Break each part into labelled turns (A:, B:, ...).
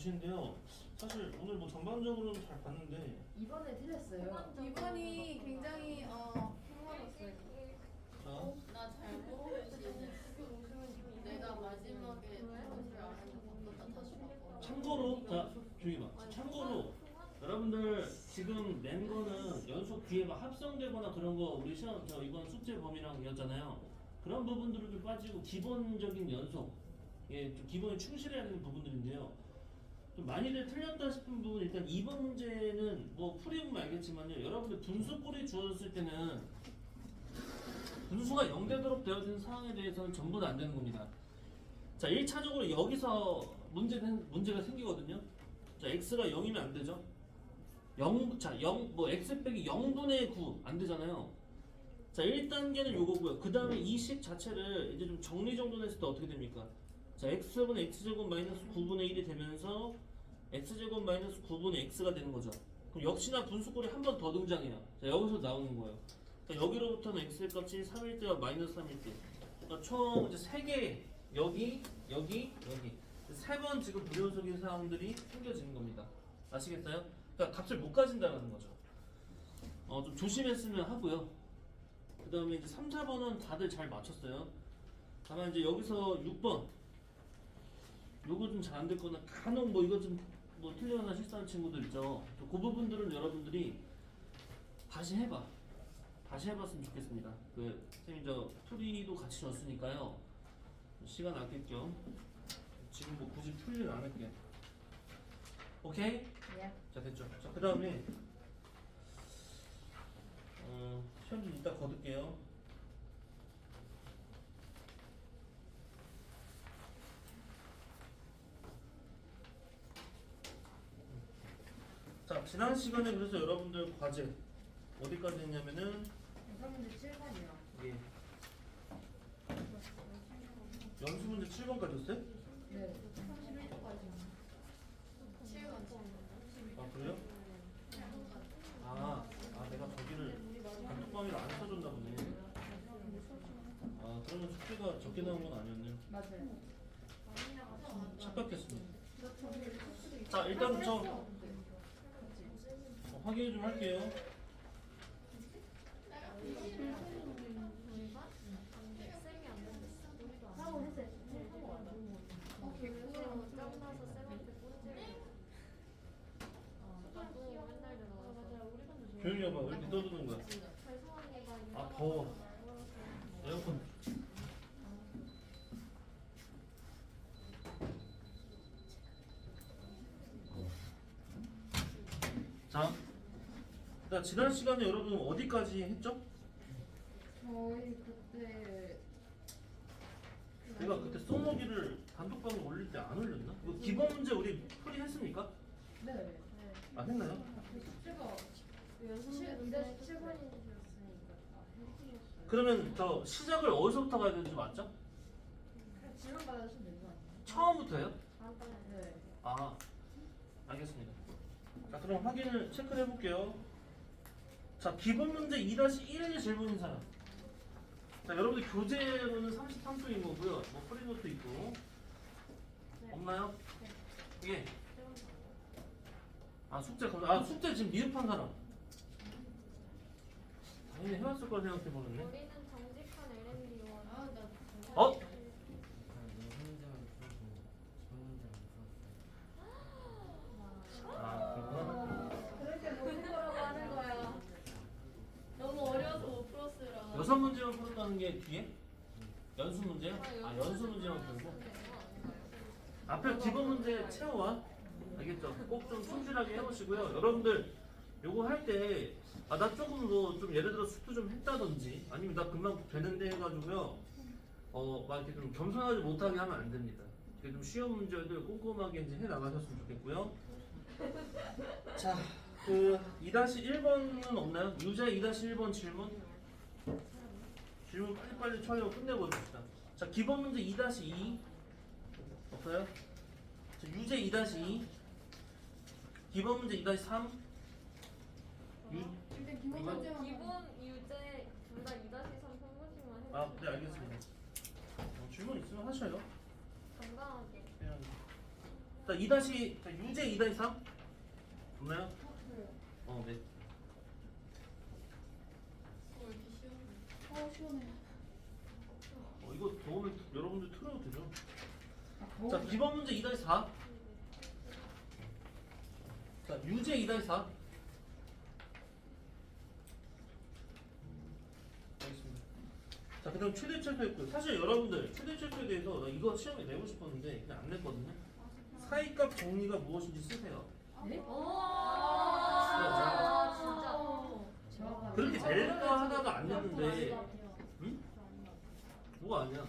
A: 주시는데요. 사실 오늘 뭐 전반적으로는 잘 봤는데
B: 이번에 틀렸어요.
C: 이번이 굉장히 흥미로웠어요.
A: 자,
D: 나잘 모르겠는데 내가 마지막에 사실 안 해도 바꿨다 다시 바꿔.
A: 참고로 자 조용히 봐. 참고로 여러분들 지금 낸 거는 연속 뒤에 막 합성되거나 그런 거 우리 시험 저 이번 숙제 범위랑이었잖아요. 그런 부분들을 좀 빠지고 기본적인 연속, 예, 좀 기본에 충실해야 되는 부분들인데요. 좀 많이들 틀렸다 싶은 부분 일단 2번 문제는 뭐 풀이보면 알겠지만요. 여러분들 분수꼴이 주어졌을 때는 분수가 0되도록 되어진 상황에 대해서는 전부 다 안 되는 겁니다. 자, 1차적으로 여기서 문제가 생기거든요. 자, x가 0이면 안 되죠. 0, 자, 0, 뭐 x 빼기 0분의 9 안 되잖아요. 자, 1단계는 요거고요. 그 다음에 이 식 자체를 이제 좀 정리정돈했을 때 어떻게 됩니까? 자, x분의 x제곱 마이너스 9분의 1이 되면서 x제곱 마이너스 9분의 x가 되는 거죠. 그럼 역시나 분수꼴이 한 번 더 등장해요. 자, 여기서 나오는 거예요. 자, 여기로부터는 x의 값이 3일 때와 마이너스 3일 때. 그러니까 총 이제 3개, 여기, 여기, 여기. 3번 지금 불연속인 사항들이 생겨지는 겁니다. 아시겠어요? 그러니까 값을 못 가진다는 거죠. 좀 조심했으면 하고요. 그 다음에 이제 3, 4번은 다들 잘 맞췄어요. 다만 이제 여기서 6번 요거 좀 잘 안 됐거나 간혹 뭐 이거 좀 뭐 틀리거나 실수하는 친구들 있죠. 그 부분들은 여러분들이 다시 해봤으면 좋겠습니다. 그 선생님 저 풀이도 같이 줬으니까요. 시간 아낄 겸 지금 뭐 굳이 풀이는 안 할게요. 오케이?
B: 예.
A: 자 됐죠. 자 그 다음에 시험 좀 이따 거둘게요. 자 지난 시간에 그래서 여러분들 과제 어디까지 했냐면은
B: 우선 문제 7번이요.
A: 예. 연수 문제 7번까지 했어요?
B: 네.
D: 7번
A: 아 그래요? 아 내가 저기를 단톡방위를 안 써줬나 보네. 아 그러면 숙제가 적게 나온 건 아니었네.
B: 맞아요.
A: 착각했습니다. 자 일단 저 확인 좀 할게요.
B: 하고 했어요.
D: 개구로 짱나서 쌤한테 꼰지를 나도 맨날 들어와서
A: 조용히 해봐. 왜 이렇게 떠드는 거야? 아 더워. 에어컨. 자, 일단 지난 시간에 여러분 어디까지 했죠?
B: 저희 그때
A: 내가 그때 써먹이를 단톡방에 올릴 때 안 올렸나? 이거 기본 문제 우리 풀이 했습니까?
B: 네.
A: 안 했나요?
B: 숙제가
D: 연습
B: 7번인지 줬으니까
A: 그러면 저 시작을 어디서부터 가야 되는지 맞죠?
B: 질문 받아주시면 되는 거 아니에요?
A: 처음부터요?
B: 네.
A: 아, 알겠습니다. 자, 그럼 확인을 체크를 해볼게요. 자, 기본 문제 2-1의 질문인 사람. 자, 여러분들 교재로는 33초인 거고요. 뭐 프리노트 있고. 없나요? 예. 숙제 지금 미흡한 사람. 당연히 해왔을 거라 생각해보는데.
D: 우리는 정직한 LMD 요원. 아나
A: 어?
E: 문제만 풀고 기본 문제는 풀었어요.
A: 아, 그렇구나.
D: 그렇게 모는 거라고 하는 거야. 너무 어려워서 못 풀었으라.
A: 6문제만 풀었다는 게 뒤에? 연수 문제요? 아, 연수 문제만 풀고? 앞에 기본 문제 채워와. 알겠죠? 꼭 좀 충실하게 해오시고요. 여러분들 요거 할 때 나 조금 뭐 좀 예를 들어 숙도 좀 했다든지 아니면 나 금방 되는데 해가지고요. 막 이렇게 좀 겸손하지 못하게 하면 안 됩니다. 이렇게 좀 쉬운 문제들 꼼꼼하게 이제 해 나가셨으면 좋겠고요. 자, 그 2-1번은 없나요? 유제 2-1번 질문? 질문 빨리빨리 처리하고 끝내버립시다. 자, 기본 문제 2-2 없어요? 자, 유제 2-2 기본 문제 2-3
B: 일단 기본 문제만
D: 기본 유제 둘 다 2-3 선문식만 해주세요.
A: 아, 네 알겠습니다. 질문 있으면 하셔요.
D: 간단하게.
A: 그냥 자, 2 다시 자, 유제 2 다시 3 없나요? 네.
D: 왜 이렇게 쉬운데?
C: 시원해.
A: 이거 더우면 여러분들 틀어도 되죠?
B: 어?
A: 자, 기본 문제 2 다시 4 자, 유제 2 다시 4 알겠습니다. 자, 그 다음 최대 최소였고요. 사실 여러분들 최대 최소에 대해서 나 이거 시험에 내고 싶었는데 그냥 안 냈거든요. 사이값 정리가 무엇인지 쓰세요.
B: 네?
D: 진짜.
A: 그렇게 낼까 하다가 안 냈는데 응? 뭐가 아니야.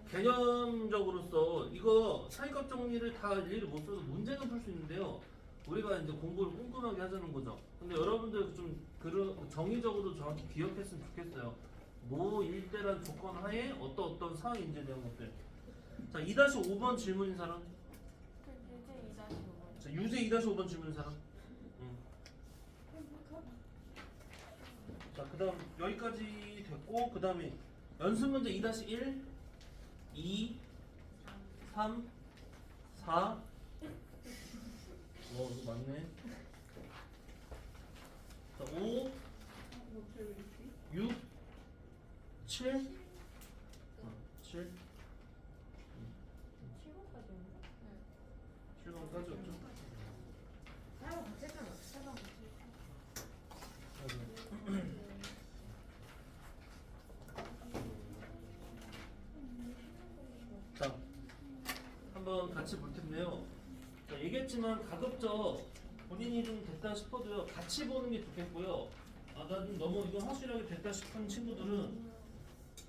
A: 개념적으로서 이거 사이값 정리를 다 일일이 못 써도 문제는 풀 수 있는데요. 우리가 이제 공부를 꼼꼼하게 하자는 거죠. 근데 여러분들 좀 그런 정의적으로 정확히 기억했으면 좋겠어요. 뭐 일대란 조건 하에 어떤 상황이 인재되는 것들. 자, 2-5번 질문인 사람. 자, 유제 2-5번 질문인 사람. 자, 그다음 여기까지 됐고 그다음에 연습 문제 2-1, 2, 3, 4. 이거 맞네. 자, 5, 6, 7, 7. 7번까지였죠.
B: 사람 같이 했잖아. 사람 같이.
A: 자, 한번 같이 볼 텐데요. 자, 얘기했지만 가급적 본인이 좀 됐다 싶어도요, 같이 보는 게 좋겠고요. 나 좀 너무 이거 확실하게 됐다 싶은 친구들은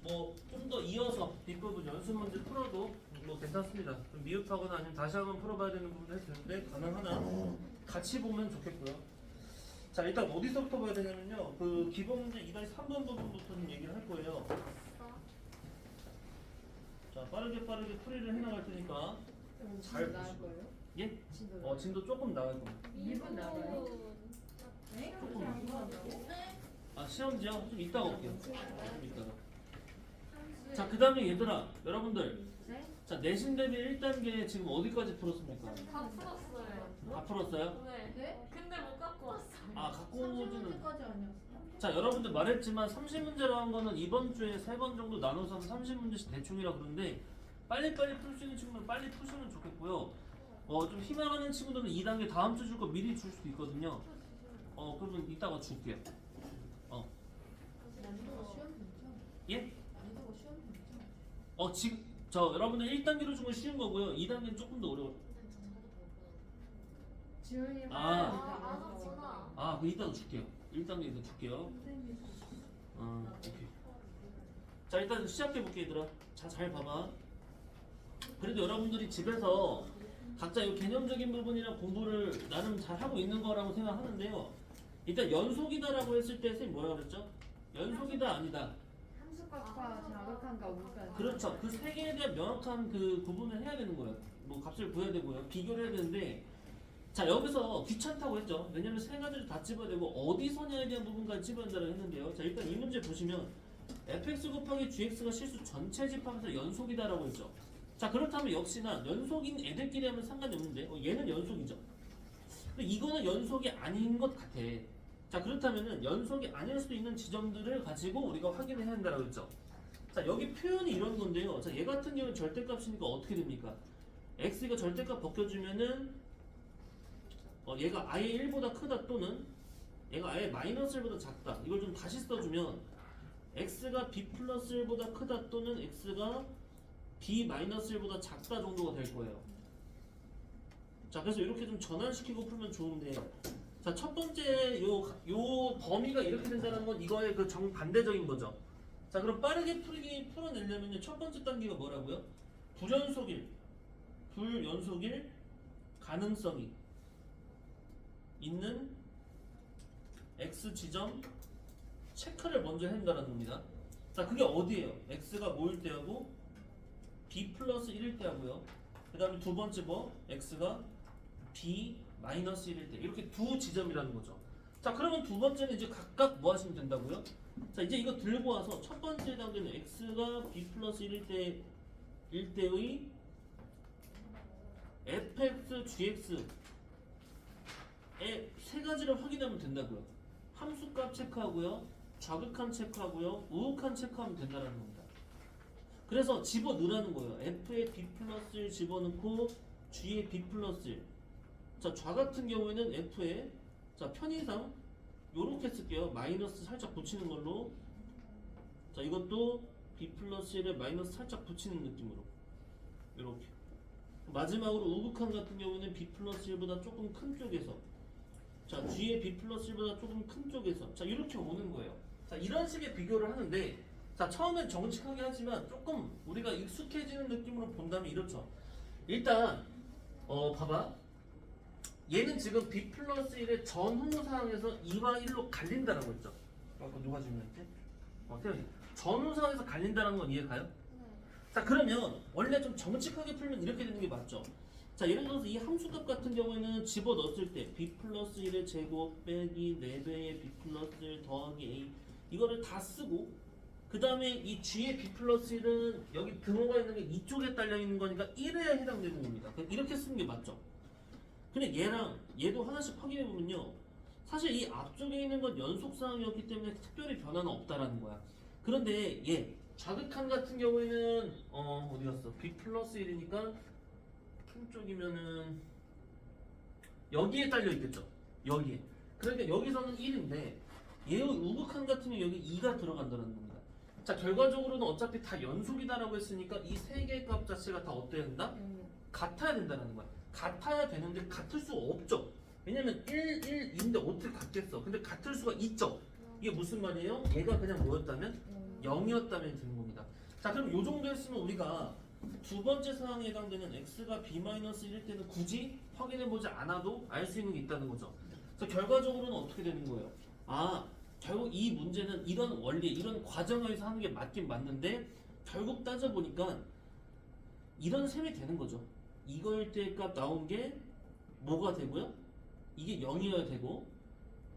A: 뭐 좀 더 이어서 뒷부분 연습 문제 풀어도 뭐 괜찮습니다. 좀 미흡하거나 아니면 다시 한번 풀어봐야 되는 부분도 해도 되는데 가능하나 같이 보면 좋겠고요. 자, 일단 어디서부터 봐야 되냐면요. 그 기본 문제 2-3번 부분부터 좀 얘기를 할 거예요. 자, 빠르게 풀이를 해나갈 테니까 잘
B: 나갈
A: 보시고.
B: 거예요?
A: 예?
B: 진도
A: 진도 조금 나갈 겁니다.
B: 2분 나가요?
C: 네?
A: 시험지요? 좀 이따가 올게요. 좀 이따가. 자, 그 다음에 얘들아, 여러분들.
B: 네?
A: 자, 내신 대비 1단계 지금 어디까지 풀었습니까?
D: 다 풀었어요.
A: 다 풀었어요?
D: 네. 근데 못 갖고 왔어요.
A: 갖고 오지는.
C: 30문제까지 아니었어?
A: 자, 여러분들 말했지만 30문제로 한 거는 이번 주에 3번 정도 나눠서 30문제씩 대충이라 그러는데 빨리빨리 풀 수 있는 친구는 빨리 푸시면 좋겠고요. 좀 희망하는 친구들은 2단계 다음 주 줄 거 미리 줄 수도 있거든요. 그러면 이따가 줄게요.
B: 난이도가 쉬운 편이죠?
A: 예?
B: 난이도가 쉬운 편이죠?
A: 지금 여러분들 1단계로 준 건 쉬운 거고요. 2단계는 조금 더 어려워요.
B: 지훈이
D: 맞았구나.
A: 그 이따가 줄게요. 1단계 이따 줄게요. 오케이. 자, 일단 시작해 볼게요, 얘들아. 자, 잘 봐봐. 그래도 여러분들이 집에서 각자 이 개념적인 부분이랑 공부를 나름 잘 하고 있는 거라고 생각하는데요. 일단 연속이다라고 했을 때 선생님 뭐라 그랬죠? 연속이다 아니다.
B: 함수값과 자극함과 우가
A: 그렇죠. 그 세 개에 대한 명확한 그 구분을 해야 되는 거예요. 뭐 값을 구해야 되고요. 비교를 해야 되는데, 자, 여기서 귀찮다고 했죠. 왜냐면 세 가지를 다 집어야 되고 어디서냐에 대한 부분까지 집어야 된다고 했는데요. 자, 일단 이 문제 보시면 fx 곱하기 gx가 실수 전체 집합에서 연속이다라고 했죠. 자, 그렇다면 역시나 연속인 애들끼리 하면 상관이 없는데 얘는 연속이죠. 근데 이거는 연속이 아닌 것 같아. 자, 그렇다면은 연속이 아닐 수도 있는 지점들을 가지고 우리가 확인을 해야 한다고 했죠. 자, 여기 표현이 이런 건데요. 자, 얘 같은 경우는 절대값이니까 어떻게 됩니까? x가 절대값 벗겨주면은 얘가 아예 1보다 크다 또는 얘가 아예 마이너스 1보다 작다. 이걸 좀 다시 써주면 x가 b 플러스 1보다 크다 또는 x가 b 마이너스 1보다 작다 정도가 될 거예요. 자, 그래서 이렇게 좀 전환시키고 풀면 좋은데, 자, 첫 번째 요 범위가 이렇게 된다는 건 이거의 그 정반대적인 거죠. 자, 그럼 빠르게 풀어내려면요, 첫 번째 단계가 뭐라고요? 불연속일 가능성이 있는 x 지점 체크를 먼저 해야 한다는 겁니다. 자, 그게 어디예요? x가 뭐일 때 하고 b 플러스 1일 때 하고요. 그 다음에 두 번째 x가 b 마이너스 1일 때, 이렇게 두 지점이라는 거죠. 자, 그러면 두 번째는 이제 각각 뭐 하시면 된다고요? 자, 이제 이거 들고 와서 첫 번째 단계는 x가 b 플러스 1일 때의 fx, gx의 세 가지를 확인하면 된다고요. 함수값 체크하고요, 좌극한 체크하고요, 우극한 체크하면 된다는 겁니다. 그래서 집어 넣으라는 거예요. f에 b 플러스 1 집어넣고 g에 b 플러스 1. 자, 좌 같은 경우에는 f에 자 편의상 요렇게 쓸게요. 마이너스 살짝 붙이는 걸로. 자, 이것도 b 플러스 1에 마이너스 살짝 붙이는 느낌으로 요렇게. 마지막으로 우극한 같은 경우는 b 플러스 1보다 조금 큰 쪽에서, 자 g에 b 플러스 1보다 조금 큰 쪽에서, 자 이렇게 오는 거예요. 자, 이런 식의 비교를 하는데, 자 처음엔 정직하게 하지만 조금 우리가 익숙해지는 느낌으로 본다면 이렇죠. 일단 봐봐, 얘는 지금 b 플러스 1의 전후 상황에서 2와 1로 갈린다라고 했죠. 아까 누가 질문했지? 태연이. 전후 상황에서 갈린다는 건 이해 가요? 자, 그러면 원래 좀 정직하게 풀면 이렇게 되는 게 맞죠? 자, 예를 들어서 이 함수값 같은 경우에는 집어 넣었을 때 b 플러스 1의 제곱 빼기 4배의 b 플러스 1 더하기 a, 이거를 다 쓰고, 그 다음에 이 g의 b 플러스 1은 여기 등호가 있는 게 이쪽에 딸려 있는 거니까 1에 해당되는 겁니다. 그럼 이렇게 쓰는 게 맞죠? 근데 얘랑 얘도 하나씩 확인해 보면요, 사실 이 앞쪽에 있는 건 연속사항이었기 때문에 특별히 변화는 없다라는 거야. 그런데 얘 좌극한 같은 경우에는 어디 갔어? b 플러스 1이니까 큰 쪽이면은 여기에 딸려 있겠죠. 여기에. 그러니까 여기서는 1인데 얘의 우극한 같은 경우 여기 2가 들어간다는 겁니다. 자, 결과적으로는 어차피 다 연속이다라고 했으니까 이 세 개의 값 자체가 다 어때야 된다? 같아야 된다는 거야. 같아야 되는데 같을 수가 없죠. 왜냐면 1, 1인데 어떻게 같겠어? 근데 같을 수가 있죠. 이게 무슨 말이에요? 얘가 그냥 뭐였다면? 0이었다면 되는 겁니다. 자, 그럼 요 정도 했으면 우리가 두 번째 상황에 해당되는 x가 b-1일 때는 굳이 확인해보지 않아도 알 수 있는 게 있다는 거죠. 그래서 결과적으로는 어떻게 되는 거예요? 아, 결국 이 문제는 이런 원리, 이런 과정에서 하는 게 맞긴 맞는데, 결국 따져보니까 이런 셈이 되는 거죠. 이거일 때 값 나온 게 뭐가 되고요? 이게 0이어야 되고,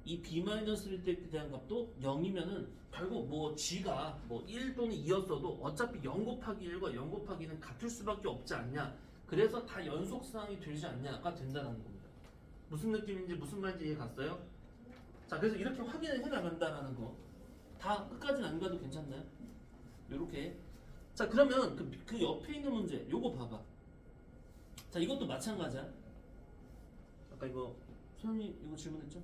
A: 이 b-1일 때 대한 값도 0이면은 결국 뭐 g가 뭐 1 또는 2였어도 어차피 0 곱하기 1과 0 곱하기 2는 같을 수밖에 없지 않냐. 그래서 다 연속사항이 되지 않냐가 된다는 겁니다. 무슨 느낌인지 무슨 말인지 이해 갔어요? 자, 그래서 이렇게 확인을 해 나간다라는 거. 다 끝까지는 안 가도 괜찮나요? 요렇게. 자, 그러면 그 옆에 있는 문제 요거 봐봐. 자, 이것도 마찬가지야. 아까 이거 소연이 이거 질문했죠?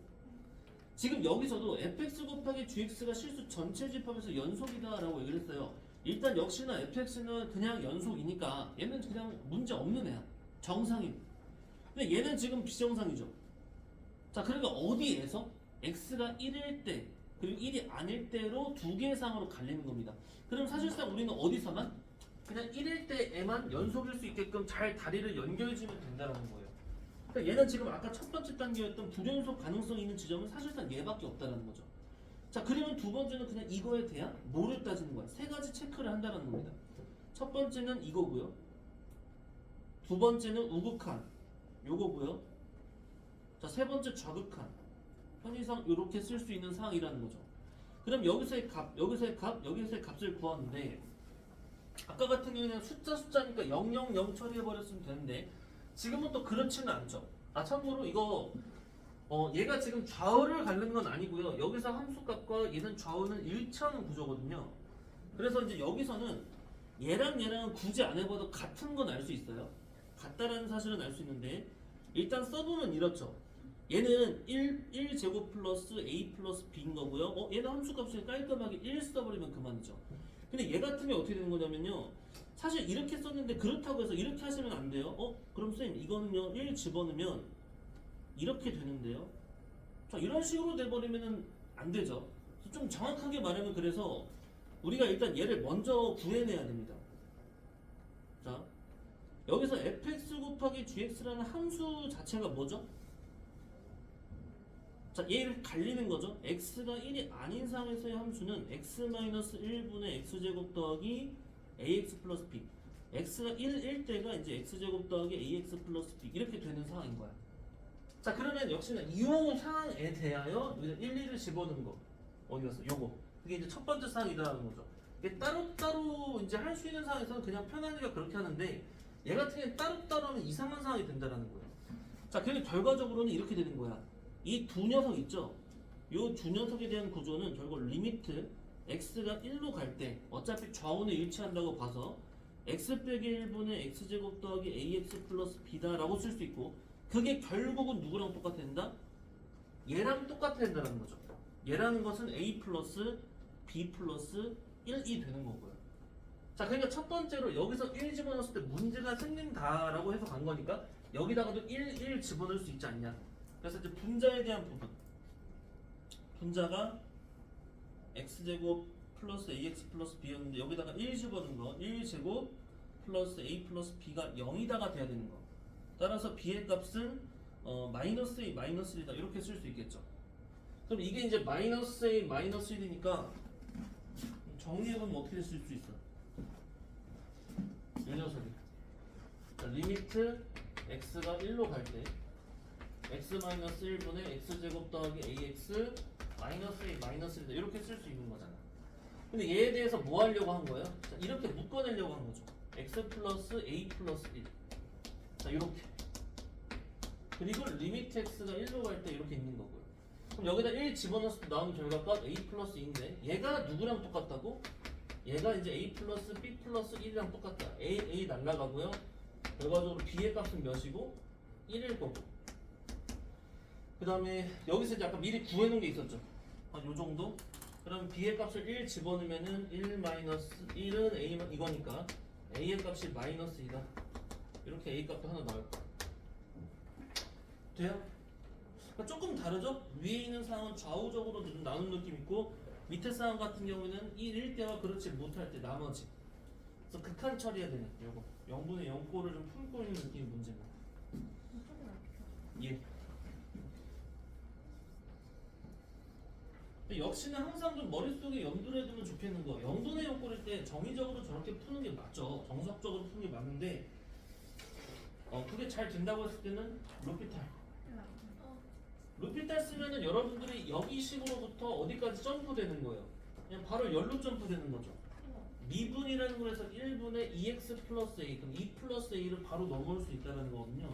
A: 지금 여기서도 fx 곱하기 gx가 실수 전체 집합에서 연속이다라고 얘기를 했어요. 일단 역시나 fx는 그냥 연속이니까 얘는 그냥 문제 없는 애야. 정상인. 근데 얘는 지금 비정상이죠. 자, 그러니까 어디에서 x가 1일 때 그리고 1이 아닐 때로 두 개의 상으로 갈리는 겁니다. 그럼 사실상 우리는 어디서만 그냥 1일 때에만 연속일 수 있게끔 잘 다리를 연결해주면 된다는 거예요. 그러니까 얘는 지금 아까 첫 번째 단계였던 불연속 가능성 있는 지점은 사실상 얘밖에 없다는 거죠. 자, 그러면 두 번째는 그냥 이거에 대한 뭐를 따지는 거야? 세 가지 체크를 한다는 겁니다. 첫 번째는 이거고요. 두 번째는 우극한 요거고요. 자, 세 번째 좌극한. 편의상 이렇게 쓸 수 있는 사항이라는 거죠. 그럼 여기서의 값, 여기서의 값, 여기서의 값을 구하는데, 아까 같은 경우는 숫자니까 0, 0, 0 처리해버렸으면 되는데 지금은 또 그렇지는 않죠. 아, 참고로 이거 얘가 지금 좌우를 가르는 건 아니고요. 여기서 함수값과 얘는 좌우는 일치하는 구조거든요. 그래서 이제 여기서는 얘랑 굳이 안 해봐도 같은 건 알 수 있어요. 같다라는 사실은 알 수 있는데, 일단 써보면 이렇죠. 얘는 1제곱 플러스 a 플러스 b인 거고요. 얘는 함수값을 깔끔하게 1 써버리면 그만이죠. 근데 얘 같은 게 어떻게 되는 거냐면요, 사실 이렇게 썼는데 그렇다고 해서 이렇게 하시면 안 돼요. 그럼 선생님 이거는요 1 집어넣으면 이렇게 되는데요. 자, 이런 식으로 돼버리면은 안 되죠. 좀 정확하게 말하면, 그래서 우리가 일단 얘를 먼저 구해내야 됩니다. 자, 여기서 fx 곱하기 gx라는 함수 자체가 뭐죠? 자, 얘를 갈리는 거죠. x가 1이 아닌 상황에서의 함수는 x-1분의 x제곱 더하기 ax 플러스 b. x가 1일 때가 이제 x제곱 더하기 ax 플러스 b 이렇게 되는 상황인 거야. 자, 그러면 역시나 이 상황에 대하여 1, 2를 집어넣는 거 어디 갔어? 요거. 그게 이제 첫 번째 상황이라는 거죠. 이게 따로따로 이제 할 수 있는 상황에서는 그냥 편하니까 그렇게 하는데, 얘 같은 경우는 따로따로 하면 이상한 상황이 된다는 거예요. 자, 그래서 결과적으로는 이렇게 되는 거야. 이 두 녀석 있죠? 이 두 녀석에 대한 구조는 결국 리미트 x가 1로 갈 때 어차피 좌우는 일치한다고 봐서 x 빼기 1분의 x제곱 더하기 ax 플러스 b다라고 쓸 수 있고 그게 결국은 누구랑 똑같아 된다? 얘랑 똑같아 된다는 거죠. 얘라는 것은 a 플러스 b 플러스 1이 되는 거고요. 자, 그러니까 첫 번째로 여기서 1 집어넣었을 때 문제가 생긴다라고 해서 간 거니까 여기다가도 1 집어넣을 수 있지 않냐. 그래서 이제 분자에 대한 부분. 분자가 x제곱 플러스 ax 플러스 b였는데 여기다가 1 집어넣은 거 1제곱 플러스 a 플러스 b가 0이다가 돼야 되는 거. 따라서 b의 값은 마이너스 a 마이너스 1이다 이렇게 쓸 수 있겠죠. 그럼 이게 이제 마이너스 a 마이너스 1이니까 정리해보면 어떻게 쓸 수 있어? 이 녀석이 리미트 x가 1로 갈 때 x 마이너스 1분의 x제곱 더하기 ax 마이너스 a 마이너스 1이다 이렇게 쓸 수 있는 거잖아. 근데 얘에 대해서 뭐 하려고 한 거예요? 자, 이렇게 묶어내려고 한 거죠. x 플러스 a 플러스 1. 자, 이렇게. 그리고 리미트 x가 1로 갈 때 이렇게 있는 거고요. 그럼 여기다 1 집어넣었을 때 나오는 결과값 a 플러스 2인데 얘가 누구랑 똑같다고? 얘가 이제 a 플러스 b 플러스 1이랑 똑같다. a 날라가고요. 결과적으로 b의 값은 몇이고 1일 거고. 그 다음에 여기서 이제 아까 미리 구해놓은 게 있었죠. 한 요 정도? 그럼 b의 값을 1 집어넣으면은 1 마이너스 1은 a 이거니까 a의 값이 마이너스 2다. 이렇게 a 값도 하나 나올 거야. 돼요? 그러니까 조금 다르죠? 위에 있는 상황은 좌우적으로 좀 나눈 느낌 있고 밑에 상황 같은 경우에는 1일 때와 그렇지 못할 때 나머지. 그래서 극한 처리해야 되는 요거 0분의 0꼴을 좀 품고 있는 느낌의 문제입니다. 예. 근데 역시나 항상 좀 머릿속에 염두를 두면 좋겠는 거 0분의 0꼴일 때 정의적으로 저렇게 푸는 게 맞죠. 정석적으로 푸는 게 맞는데 그게 잘 된다고 했을 때는 로피탈 루피탈 쓰면은 여러분들이 여기 식으로부터 어디까지 점프되는 거예요. 그냥 바로 열로 점프되는 거죠. 미분이라는 거에서 1분의 2x 플러스 a 그럼 2 플러스 a를 바로 넘어올 수 있다는 거거든요.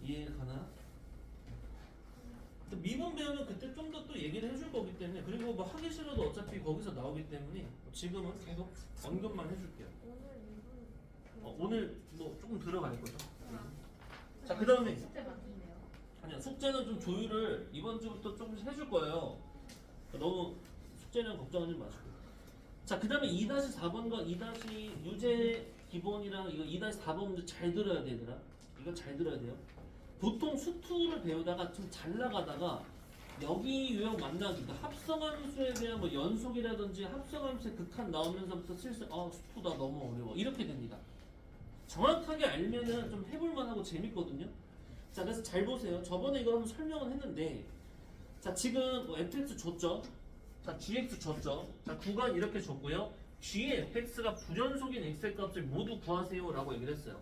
A: 이해가나? 미분 배우면 그때 좀 더 또 얘기를 해줄 거기 때문에 그리고 뭐 하기 싫어도 어차피 거기서 나오기 때문에 지금은 계속 언급만 해줄게요. 오늘 뭐 조금 들어갈 거죠. 자, 그 다음에
B: 숙제 많은데요.
A: 아니야, 숙제는 좀 조율을 이번 주부터 조금씩 해줄 거예요. 너무 숙제는 걱정하지 마시고. 자, 그 다음에 2-4번과 2- 유제 기본이랑 이거 2-4번 문제 잘 들어야 돼, 얘들아. 이거 잘 들어야 돼요. 보통 수투를 배우다가 좀 잘 나가다가 여기 유형 만나기, 그러니까 합성함수에 대한 뭐 연속이라든지 합성함수의 극한 나오면서부터 슬슬 수투다 너무 어려워 이렇게 됩니다. 정확하게 알면은 좀 해볼만하고 재밌거든요. 자, 그래서 잘 보세요. 저번에 이거 한번 설명을 했는데, 자, 지금 뭐 fx 줬죠. 자, gx 줬죠. 자, 구간 이렇게 줬고요. g의 fx가 불연속인 x의 값을 모두 구하세요라고 얘기를 했어요.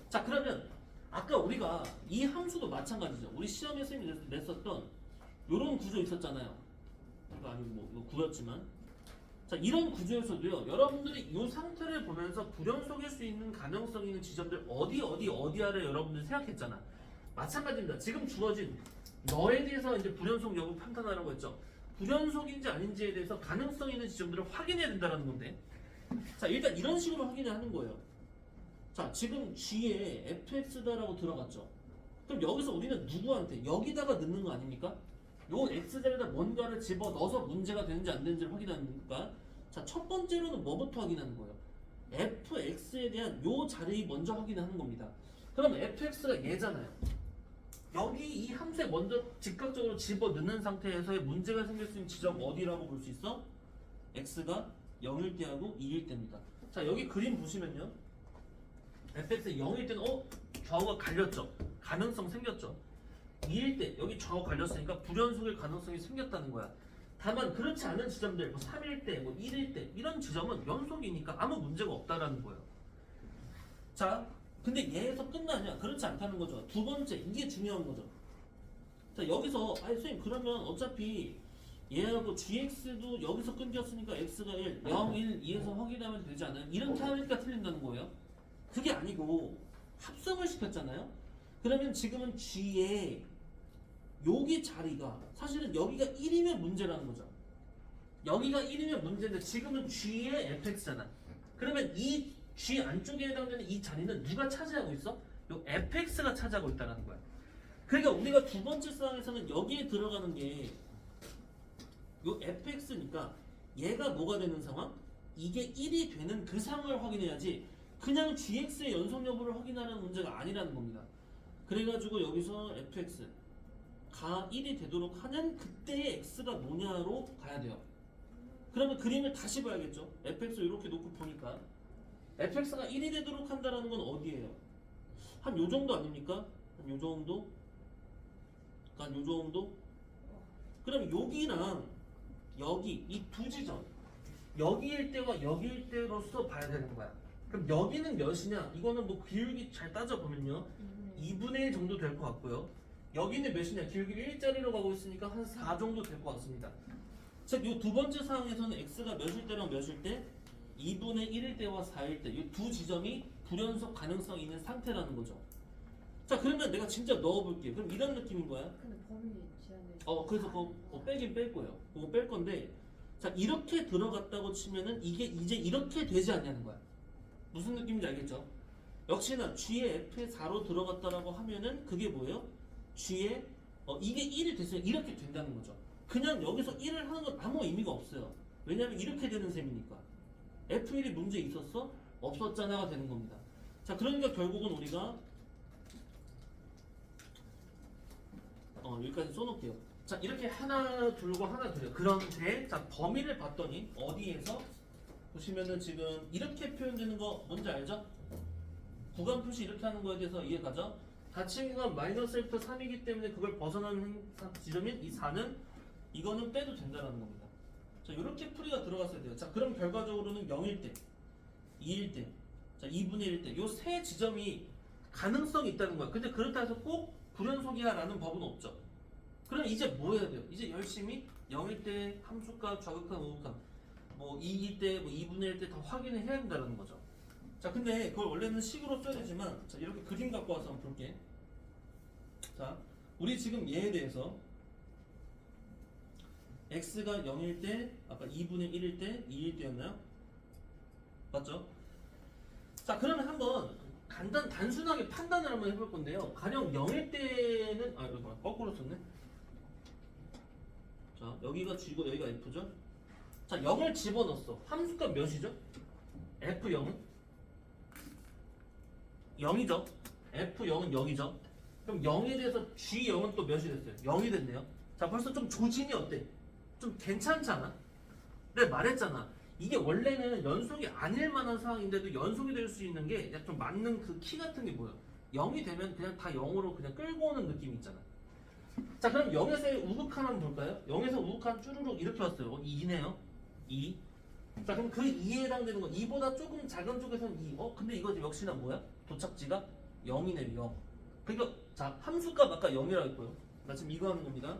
A: 자, 그러면 아까 우리가 이 함수도 마찬가지죠. 우리 시험에 선생님이 냈었던 이런 구조 있었잖아요. 이거 아니고 뭐 이거 구였지만, 자, 이런 구조에서도요. 여러분들이 이 상태를 보면서 불연속일 수 있는 가능성 있는 지점들 어디를 여러분들이 생각했잖아. 마찬가지입니다. 지금 주어진 너에 대해서 이제 불연속 여부 판단하라고 했죠. 불연속인지 아닌지에 대해서 가능성 있는 지점들을 확인해야 된다는 건데, 자, 일단 이런 식으로 확인을 하는 거예요. 자, 지금 G에 fx다라고 들어갔죠. 그럼 여기서 우리는 누구한테 여기다가 넣는 거 아닙니까? 요 x자리에다 뭔가를 집어 넣어서 문제가 되는지 안 되는지를 확인하니까, 자, 첫 번째로는 뭐부터 확인하는 거예요? fx에 대한 요 자리 먼저 확인하는 겁니다. 그럼 fx가 얘잖아요. 여기 이 함수에 먼저 즉각적으로 집어 넣는 상태에서의 문제가 생길 수 있는 지점 어디라고 볼 수 있어? x가 0일 때하고 2일 때입니다. 자, 여기 그림 보시면요. fx가 0일 때는 좌우가 갈렸죠. 가능성 생겼죠. 2일 때 여기 좌우 갈렸으니까 불연속일 가능성이 생겼다는 거야. 다만 그렇지 않은 지점들 뭐 3일 때, 뭐 1일 때 이런 지점은 연속이니까 아무 문제가 없다라는 거예요. 자, 근데 얘에서 끝나냐? 그렇지 않다는 거죠. 두 번째, 이게 중요한 거죠. 자, 여기서 선생님 그러면 어차피 얘하고 gx도 여기서 끊겼으니까 x가 1, 0, 1, 2에서 확인하면 되지 않아요? 이렇게 하니까 틀린다는 거예요. 그게 아니고 합성을 시켰잖아요. 그러면 지금은 G의 여기 자리가 사실은 여기가 1이면 문제라는 거죠. 여기가 1이면 문제인데 지금은 G의 fx잖아. 그러면 이 G 안쪽에 해당되는 이 자리는 누가 차지하고 있어? 요 fx가 차지하고 있다는 거야. 그러니까 우리가 두 번째 상황에서는 여기에 들어가는 게 요 fx니까 얘가 뭐가 되는 상황? 이게 1이 되는 그 상황을 확인해야지 그냥 gx의 연속 여부를 확인하는 문제가 아니라는 겁니다. 그래가지고 여기서 fx가 1이 되도록 하는 그때의 x가 뭐냐로 가야 돼요. 그러면 그림을 다시 봐야겠죠. fx 이렇게 놓고 보니까 fx가 1이 되도록 한다는 건 어디예요? 한 요 정도 아닙니까? 한 요 정도? 한 요 정도? 그럼 여기랑 여기 이 두 지점 여기일 때와 여기일 때로서 봐야 되는 거야. 그럼 여기는 몇이냐? 이거는 뭐 기울기 잘 따져보면요 2분의 1 정도 될 것 같고요. 여기는 몇이냐? 기울기를 1짜리로 가고 있으니까 한 4 정도 될 것 같습니다. 즉, 이 두 번째 상황에서는 x가 몇일 때랑 몇일 때? 2분의 1일 때와 4일 때. 이 두 지점이 불연속 가능성이 있는 상태라는 거죠. 자, 그러면 내가 진짜 넣어볼게요. 그럼 이런 느낌인 거야.
B: 근데 범위 제한돼.
A: 그래서 그거 빼긴 뺄 거예요. 그거 뺄 건데, 자, 이렇게 들어갔다고 치면은 이게 이제 이렇게 되지 않냐는 거야. 무슨 느낌인지 알겠죠? 역시나 G의 F에 4로 들어갔다라고 하면은 그게 뭐예요? G의 이게 1이 됐어요. 이렇게 된다는 거죠. 그냥 여기서 1을 하는 건 아무 의미가 없어요. 왜냐하면 이렇게 되는 셈이니까. F1이 문제 있었어? 없었잖아가 되는 겁니다. 자, 그러니까 결국은 우리가 여기까지 써놓을게요. 자, 이렇게 하나 둘고 하나 둘요. 그런데 자, 범위를 봤더니 어디에서 보시면은 지금 이렇게 표현되는 거 뭔지 알죠? 구간 표시 이렇게 하는 거에 대해서 이해 가죠? 닫힌 건 마이너스 1부터 3이기 때문에 그걸 벗어나는 지점인 이 4는 이거는 빼도 된다는 겁니다. 자, 이렇게 풀이가 들어갔어야 돼요. 자, 그럼 결과적으로는 0일 때, 2일 때, 자, 2분의 1일 때, 요 세 지점이 가능성이 있다는 거야. 근데 그렇다 해서 꼭 불연속이야 라는 법은 없죠. 그럼 이제 뭐 해야 돼요? 이제 열심히 0일 때 함수값, 좌극한, 우극한, 뭐 2일 때, 뭐 2분의 1때 다 확인을 해야 된다는 거죠. 자, 근데 그걸 원래는 식으로 써야 되지만, 자, 이렇게 그림 갖고 와서 한번 볼게. 자, 우리 지금 얘에 대해서 x가 0일 때, 아까 2분의 1일 때, 2일 때였나요? 맞죠? 자, 그러면 한번 단순하게 판단을 한번 해볼 건데요. 가령 0일 때는, 이거 거꾸로 썼네. 자, 여기가 G고 여기가 F죠? 자, 0을 집어넣었어. 함수값 몇이죠? F0은? 0이죠? F0은 0이죠? 그럼 0에 대해서 G0은 또 몇이 됐어요? 0이 됐네요. 자, 벌써 좀 조짐이 어때? 좀 괜찮지 않아? 내가 말했잖아. 이게 원래는 연속이 아닐 만한 상황인데도 연속이 될 수 있는 게 좀 맞는 그 키 같은 게 뭐야? 0이 되면 그냥 다 0으로 그냥 끌고 오는 느낌이 있잖아. 자, 그럼 0에서의 우극한 한번 볼까요? 0에서 우극한 쭈루룩 이렇게 왔어요. 2네요. 2. 자, 그럼 그 2에 해당되는 건 2보다 조금 작은 쪽에서는 2. 근데 이거 역시나 뭐야? 도착지가 0이네요. 0. 그러니까 자, 함수값 아까 0이라고 했고요. 나 지금 이거 하는 겁니다.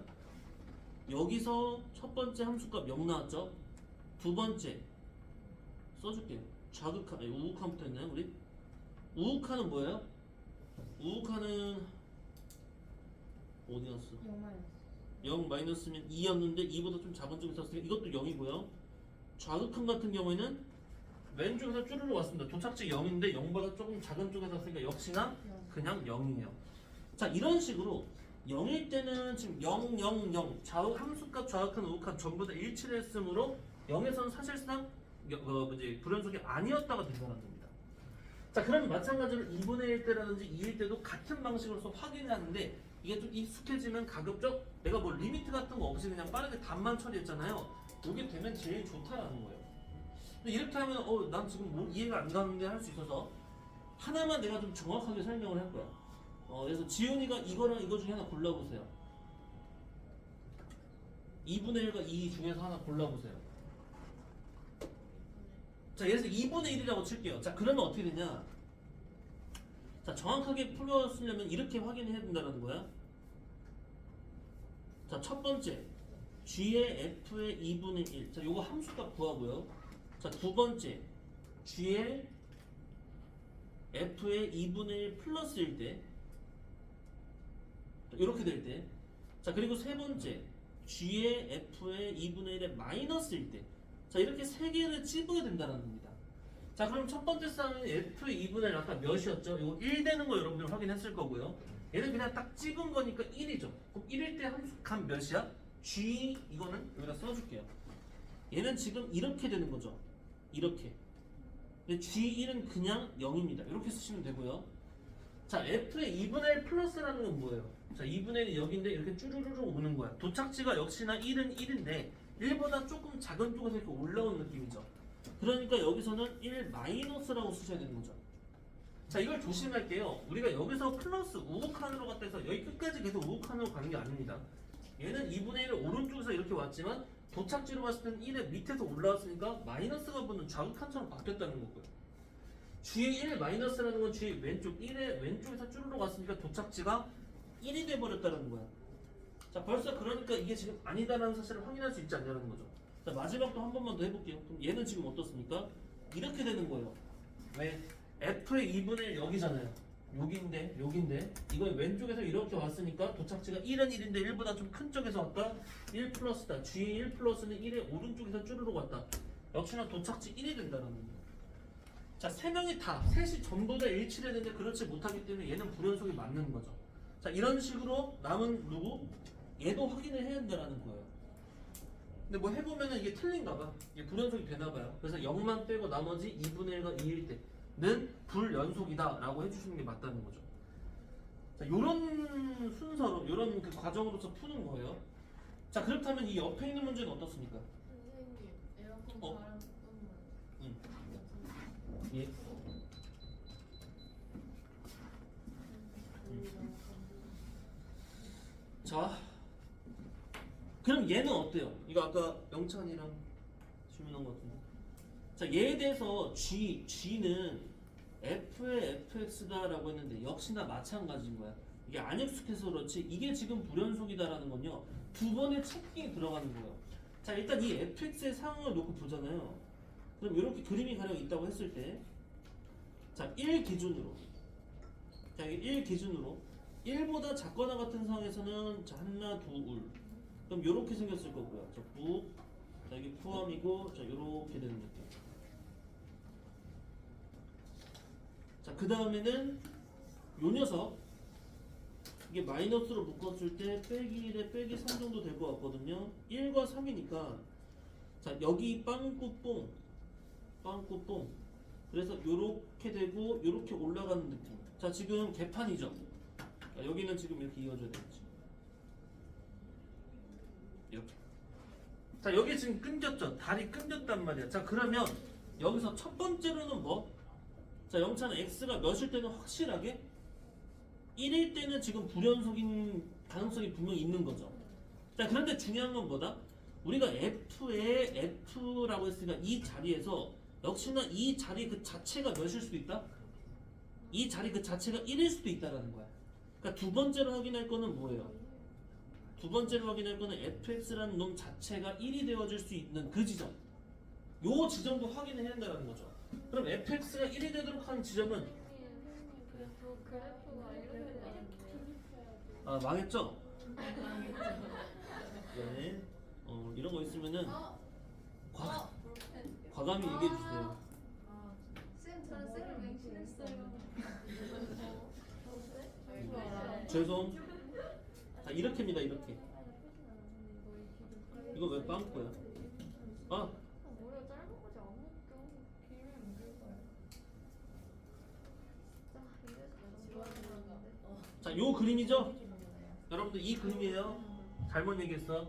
A: 여기서 첫 번째 함수값 0 나왔죠? 두 번째 써줄게요. 좌극한, 우극한 붙어있나요 우리? 우극한은 뭐예요? 우극한은 어디 갔어? 0 마이너스면 2였는데 2보다 좀 작은 쪽에 있었으니까 이것도 0이고요. 좌극한 같은 경우에는 왼쪽에서 쭈르르 왔습니다. 도착지 0인데 0보다 조금 작은 쪽에서 왔으니까 역시나 그냥 0이에요. 자, 이런 식으로 0일 때는 지금 0, 0, 0 함수값, 좌극한, 우극한 전부 다 일치를 했으므로 0에서는 사실상 이제 불연속이 아니었다가 된다는 겁니다. 자, 그럼 마찬가지로 2분의 1 때라든지 2일 때도 같은 방식으로서 확인을 하는데 이게 좀 익숙해지면 가급적 내가 뭐 리미트 같은 거 없이 그냥 빠르게 답만 처리했잖아요. 이게 되면 제일 좋다라는 거예요. 근데 이렇게 하면 난 지금 뭐 이해가 안 가는데 할 수 있어서 하나만 내가 좀 정확하게 설명을 할 거야. 그래서 지훈이가 이거랑 이거 중에 하나 골라보세요. 2분의 1과 2 중에서 하나 골라보세요. 자, 예를 들어서 2분의 1이라고 칠게요. 자, 그러면 어떻게 되냐? 자, 정확하게 풀었으려면 이렇게 확인해야 된다는 거야. 자, 첫 번째 G의 F의 2분의 1. 자, 요거 함수값 구하고요. 자, 두 번째 G의 f의 2분의 1 플러스일 때 이렇게 될 때, 자 그리고 세 번째 g의 f의 2분의 1의 마이너스일 때, 자 이렇게 세 개를 찝어야 된다는 겁니다. 자 그럼 첫 번째 쌍은 f의 2분의 1 아까 몇이었죠? 이거 1 되는 거 여러분들 확인했을 거고요. 얘는 그냥 딱 찝은 거니까 1이죠. 그럼 1일 때 함수값 몇이야? g 이거는 여기다 써줄게요. 얘는 지금 이렇게 되는 거죠. 이렇게. 근데 g1은 그냥 0입니다. 이렇게 쓰시면 되고요. 자 f의 2분의 1 플러스라는 건 뭐예요? 자 2분의 1이 여기인데 이렇게 쭈루루루 오는 거야. 도착지가 역시나 1은 1인데 1보다 조금 작은 쪽에서 이렇게 올라오는 느낌이죠. 그러니까 여기서는 1 마이너스라고 쓰셔야 되는 거죠. 자 이걸 조심할게요. 우리가 여기서 플러스 우극한으로 갔다 해서 여기 끝까지 계속 우극한으로 가는 게 아닙니다. 얘는 2분의 1을 오른쪽에서 이렇게 왔지만 도착지로 봤을 때는 1의 밑에서 올라왔으니까 마이너스가 붙는 좌극한처럼 바뀌었다는 거고요. G의 1 마이너스라는 건 G의 왼쪽 1의 왼쪽에서 쭈르르 갔으니까 도착지가 1이 돼버렸다는 거야. 자 벌써 그러니까 이게 지금 아니다라는 사실을 확인할 수 있지 않냐는 거죠. 자 마지막도 한 번만 더 해볼게요. 그럼 얘는 지금 어떻습니까? 이렇게 되는 거예요. 왜? F의 2분의 1 여기잖아요. 여긴데 이건 왼쪽에서 이렇게 왔으니까 도착지가 1은 1인데 1보다 좀 큰 쪽에서 왔다. 1 플러스다. G의 1 플러스는 1의 오른쪽에서 쭈르륵 왔다. 역시나 도착지 1이 된다는 겁니다. 자, 세 명이 다 셋이 전부 다 일치를 했는데 그렇지 못하기 때문에 얘는 불연속이 맞는 거죠. 자, 이런 식으로 남은 누구? 얘도 확인을 해야 된다는 거예요. 근데 뭐 해보면은 이게 틀린가 봐. 이게 불연속이 되나 봐요. 그래서 0만 빼고 나머지 2분의 1과 2일 때는 불연속이다 라고 해주시는 게 맞다는 거죠. 자, 요런 순서로, 요런 그 과정으로서 푸는 거예요. 자, 그렇다면 이 옆에 있는 문제는 어떻습니까?
D: 선생님 에어컨
A: 어?
D: 바람 조금만.
A: 응. 예. 자, 그럼 얘는 어때요? 이거 아까 영찬이랑 질문한 것 같은데. 자, 얘에 대해서 G는 F의 fx다라고 했는데 역시나 마찬가지인 거야. 이게 안 익숙해서 그렇지 이게 지금 불연속이다라는 건요. 두 번의 체킹이 들어가는 거예요. 자, 일단 이 fx의 상황을 놓고 보잖아요. 그럼 이렇게 그림이 가령 있다고 했을 때, 자, 1 기준으로, 자, 1 기준으로 1보다 작거나 같은 상황에서는 자, 하나, 둘, 그럼 이렇게 생겼을 거고요. 자, 부, 자, 이게 포함이고, 자, 이렇게 되는 느낌. 자, 그 다음에는 요 녀석, 이게 마이너스로 묶었을 때 빼기 1에 빼기 3 정도 될 것 같거든요. 1과 3이니까, 자, 여기 빵꾸뽕, 빵꾸뽕. 그래서 요렇게 되고 요렇게 올라가는 느낌. 자, 지금 개판이죠. 자, 여기는 지금 이렇게 이어져야 되겠지. 이렇게. 자, 여기 지금 끊겼죠. 다리 끊겼단 말이야. 자, 그러면 여기서 첫 번째로는 뭐? 자, 영차는 x가 몇일 때는 확실하게 1일 때는 지금 불연속인 가능성이 분명히 있는 거죠. 자, 그런데 중요한 건 뭐다? 우리가 f의 f라고 했으니까 이 자리에서 역시나 이 자리 그 자체가 몇일 수도 있다? 이 자리 그 자체가 1일 수도 있다라는 거야. 그러니까 두 번째로 확인할 거는 뭐예요? 두 번째로 확인할 거는 fx라는 놈 자체가 1이 되어질 수 있는 그 지점. 요 지점도 확인을 해야 된다는 거죠. 그럼 fx가 1이 되도록 하는 지점은
D: 그래서 그래프가 이렇게 되는데.
A: 아, 망했죠? 네. 이런 거 있으면은 과감히 얘기해 주세요.
B: 쌤 저는 쌤을 맹신했어요.
A: 죄송. 자, 이렇게입니다. 이렇게. 이거 왜 빵꾸야? 아,
D: 머리가 짧은 거지 안 웃겨. 길을 옮길 거야.
A: 자, 요 그림이죠? 여러분들 이 그림이에요. 잘못 얘기했어.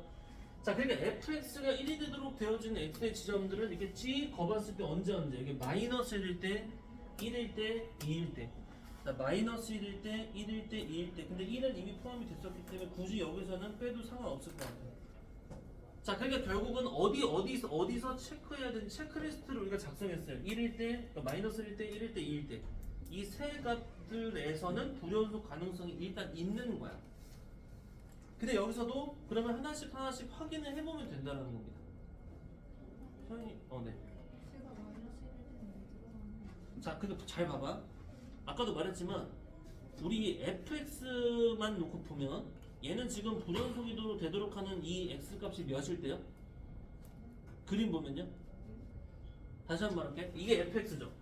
A: 자, 그러니까 fx가 1이 되도록 되어지는 x의 지점들은 이렇게 찌 거봤을 때 언제 이게 마이너스 1일 때, 1일 때, 2일 때. 자, 마이너스 1일 때, 1일 때, 2일 때. 근데 1은 이미 포함이 됐었기 때문에 굳이 여기서는 빼도 상관없을 것 같아요. 자, 그러니까 결국은 어디서 체크해야 되는 체크리스트를 우리가 작성했어요. 1일 때, 그러니까 마이너스 1일 때, 1일 때, 2일 때. 이 세 값들에서는 불연속 가능성이 일단 있는 거야. 근데 여기서도 그러면 하나씩 확인을 해보면 된다는 겁니다. 네. 자, 근데 잘 봐봐. 아까도 말했지만 우리 fx만 놓고 보면 얘는 지금 불연속이 되도록 하는 이 x 값이 몇일 때요? 그림 보면요. 다시 한번 말할게. 이게 fx죠.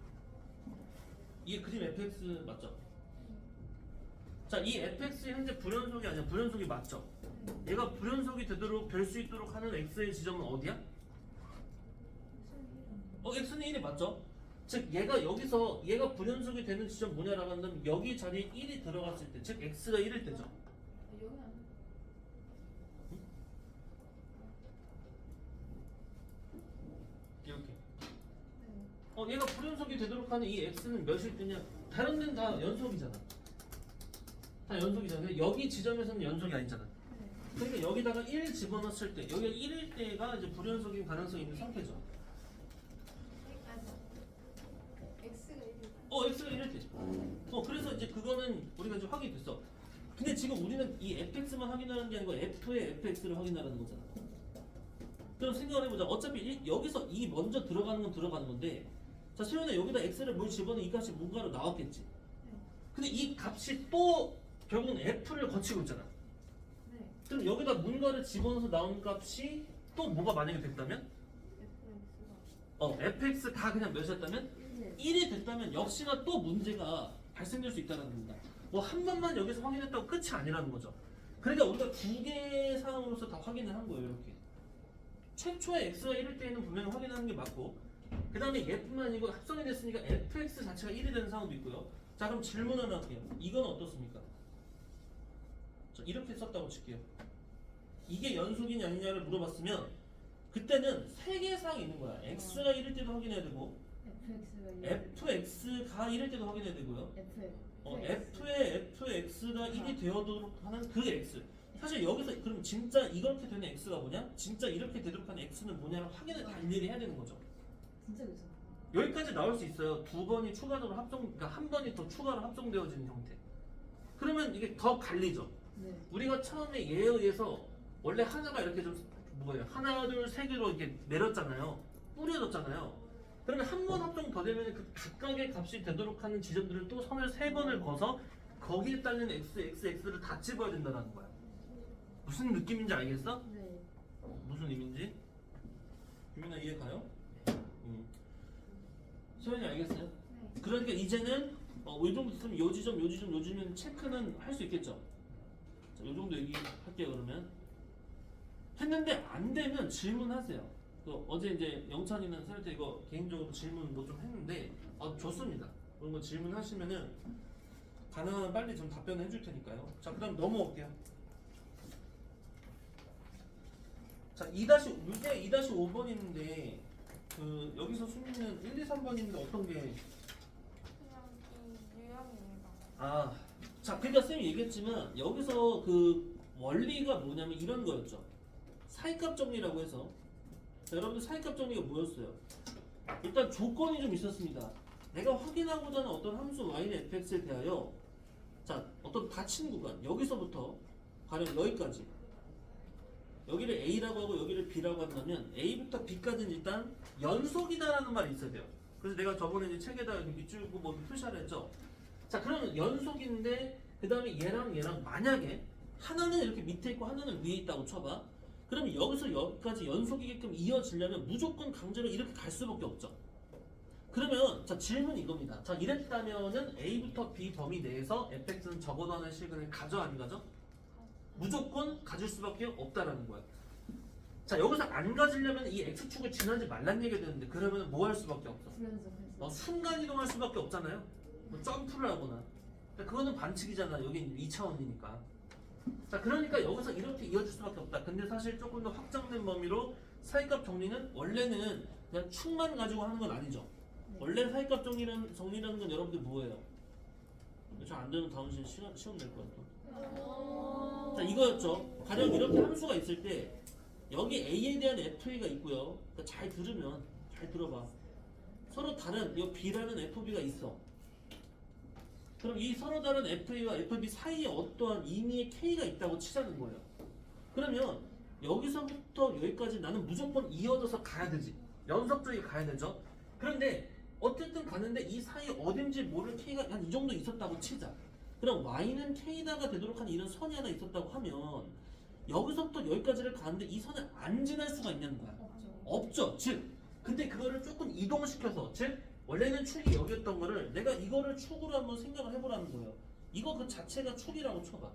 A: 이게 그림 fx 맞죠? 자, 이 fx 현재 불연속이 아니야. 불연속이 맞죠? 얘가 불연속이 되도록 될 수 있도록 하는 x의 지점은 어디야? x는 1이 맞죠? 즉 얘가 여기서 얘가 불연속이 되는 지점 뭐냐라고 한다면 여기 자리에 1이 들어갔을 때, 즉 x가 1일 때죠.
C: 여기 안
A: 이렇게.
C: 네.
A: 얘가 불연속이 되도록 하는 이 x는 몇일 때냐? 다른 데는 다 연속이잖아. 다 연속이잖아. 근데 여기 지점에서는 연속이 아니잖아.
C: 네.
A: 그러니까 여기다가 1 집어넣었을 때 여기가 1일 때가 이제 불연속인 가능성이 있는 상태죠.
B: X가 1이
A: x가 1일 때죠. 그래서 이제 그거는 우리가 이제 확인이 됐어. 근데 지금 우리는 이 fx만 확인하는 게 아니고 f의 fx를 확인하라는 거잖아. 그럼 생각을 해보자. 어차피 여기서 이 먼저 들어가는 건 들어가는 건데, 자 소연아 여기다 x를 뭘 집어넣으면 이 값이 뭔가로 나왔겠지. 근데 이 값이 또 결국은 f를 거치고 있잖아.
C: 네.
A: 그럼 여기다 뭔가를 집어넣어서 나온 값이 또 뭐가 만약에 됐다면? fx가 그냥 몇이었다면? 1이 됐다면 역시나 또 문제가 발생될 수 있다는 겁니다. 뭐 한 번만 여기서 확인했다고 끝이 아니라는 거죠. 그러니까 우리가 두 개의 상황으로서 다 확인을 한 거예요. 이렇게 최초의 x가 1일 때에는 분명히 확인하는 게 맞고, 그 다음에 얘뿐만 아니고 합성이 됐으니까 fx 자체가 1이 되는 상황도 있고요. 자 그럼 질문 하나 할게요. 이건 어떻습니까? 자, 이렇게 썼다고 칠게요. 이게 연속이냐 아니냐를 물어봤으면 그때는 세 개의 사항이 있는 거야. x가 1일 때도 확인해야 되고, fx가 1일 때도 확인해야 되고요. fx가 1이 되어도록 하는 그 x. 사실 여기서 그럼 진짜 이렇게 되는 x가 뭐냐? 진짜 이렇게 되도록 하는 x는 뭐냐를 확인을 다 일일이 해야 되는 거죠.
C: 진짜 그죠.
A: 여기까지 나올 수 있어요. 두 번이 추가적으로 그러니까 한 번이 더 추가로 합성되어지는 형태. 그러면 이게 더 갈리죠.
C: 네.
A: 우리가 처음에 얘에 의해서 원래 하나가 이렇게 좀 뭐예요? 하나, 둘, 세 개로 이렇게 내렸잖아요. 뿌려졌잖아요. 그러면 한 번 합성 더 되면 그 각각의 값이 되도록 하는 지점들을 또 선을 세 번을 그어서 거기에 딸린 x를 다 집어야 된다는 거야. 무슨 느낌인지 알겠어?
C: 네.
A: 무슨 의미인지? 유민아 이해 가요? 소연이 알겠어요?
C: 네.
A: 그러니까 이제는 이 정도 있으면 요 지점 체크는 할 수 있겠죠? 자, 요 정도 얘기할게요. 그러면 했는데 안 되면 질문하세요. 어제 이제 영찬이는 셀때 이거 개인적으로 질문 뭐 좀 했는데 좋습니다. 그런 거 질문하시면은 가능하면 빨리 좀 답변을 해줄 테니까요. 자 그다음 넘어올게요. 자 2-5번 있는데 그 여기서 수민이는 1, 2, 3번 있는데 어떤 게
D: 그냥 이 유형입니다.
A: 자 그러니까 쌤이 얘기했지만 여기서 그 원리가 뭐냐면 이런 거였죠. 사이값 정리라고 해서, 자, 여러분들 사이값 정리가 뭐였어요? 일단 조건이 좀 있었습니다. 내가 확인하고자 하는 어떤 함수 y의 fx에 대하여 자 어떤 닫힌 구간 여기서부터 가령 여기까지 여기를 a라고 하고 여기를 b라고 한다면 a부터 b까지는 일단 연속이다라는 말이 있어야 돼요. 그래서 내가 저번에 이제 책에다 이렇게 밑줄고 뭐 표시를 했죠. 자 그러면 연속인데 그 다음에 얘랑 만약에 하나는 이렇게 밑에 있고 하나는 위에 있다고 쳐봐. 그러면 여기서 여기까지 연속이게끔 이어지려면 무조건 강제로 이렇게 갈 수밖에 없죠. 그러면 자 질문이 이겁니다. 자 이랬다면은 a부터 b 범위 내에서 fx는 적어도하는 실근을 가져 안 가져? 무조건 가질 수밖에 없다라는 거야. 자 여기서 안 가지려면 이 x축을 지나지 말란 얘기가 되는데 그러면 뭐 할 수밖에 없어?
C: 불연속해서.
A: 순간 이동할 수밖에 없잖아요. 뭐 점프를 하거나. 그러니까 그거는 반칙이잖아. 여긴 2차원이니까. 자 그러니까 여기서 이렇게 이어질 수밖에 없다. 근데 사실 조금 더 확장된 범위로 사이값 정리는 원래는 그냥 축만 가지고 하는 건 아니죠. 원래 사이값 정리라는 건 여러분들 뭐예요? 잘 안 되면 다음 시험 낼 거야 또. 자 이거였죠. 가령 이렇게 함수가 있을 때 여기 a에 대한 fA가 있고요. 그러니까 잘 들으면 잘 들어봐. 서로 다른 이 b라는 fb가 있어. 그럼 이 서로 다른 FA와 FB 사이에 어떠한 임의의 K가 있다고 치자는 거예요. 그러면 여기서부터 여기까지 나는 무조건 이어져서 가야 되지. 연속적이 가야 되죠. 그런데 어쨌든 가는데 이 사이 어딘지 모를 K가 한 이 정도 있었다고 치자. 그럼 Y는 K다가 되도록 하는 이런 선이 하나 있었다고 하면 여기서부터 여기까지를 가는데 이 선을 안 지날 수가 있냐는 거야.
C: 없죠.
A: 없죠. 즉, 근데 그거를 조금 이동시켜서, 즉 원래는 축이 여기였던 거를 내가 이거를 축으로 한번 생각을 해보라는 거예요. 이거 그 자체가 축이라고 쳐봐.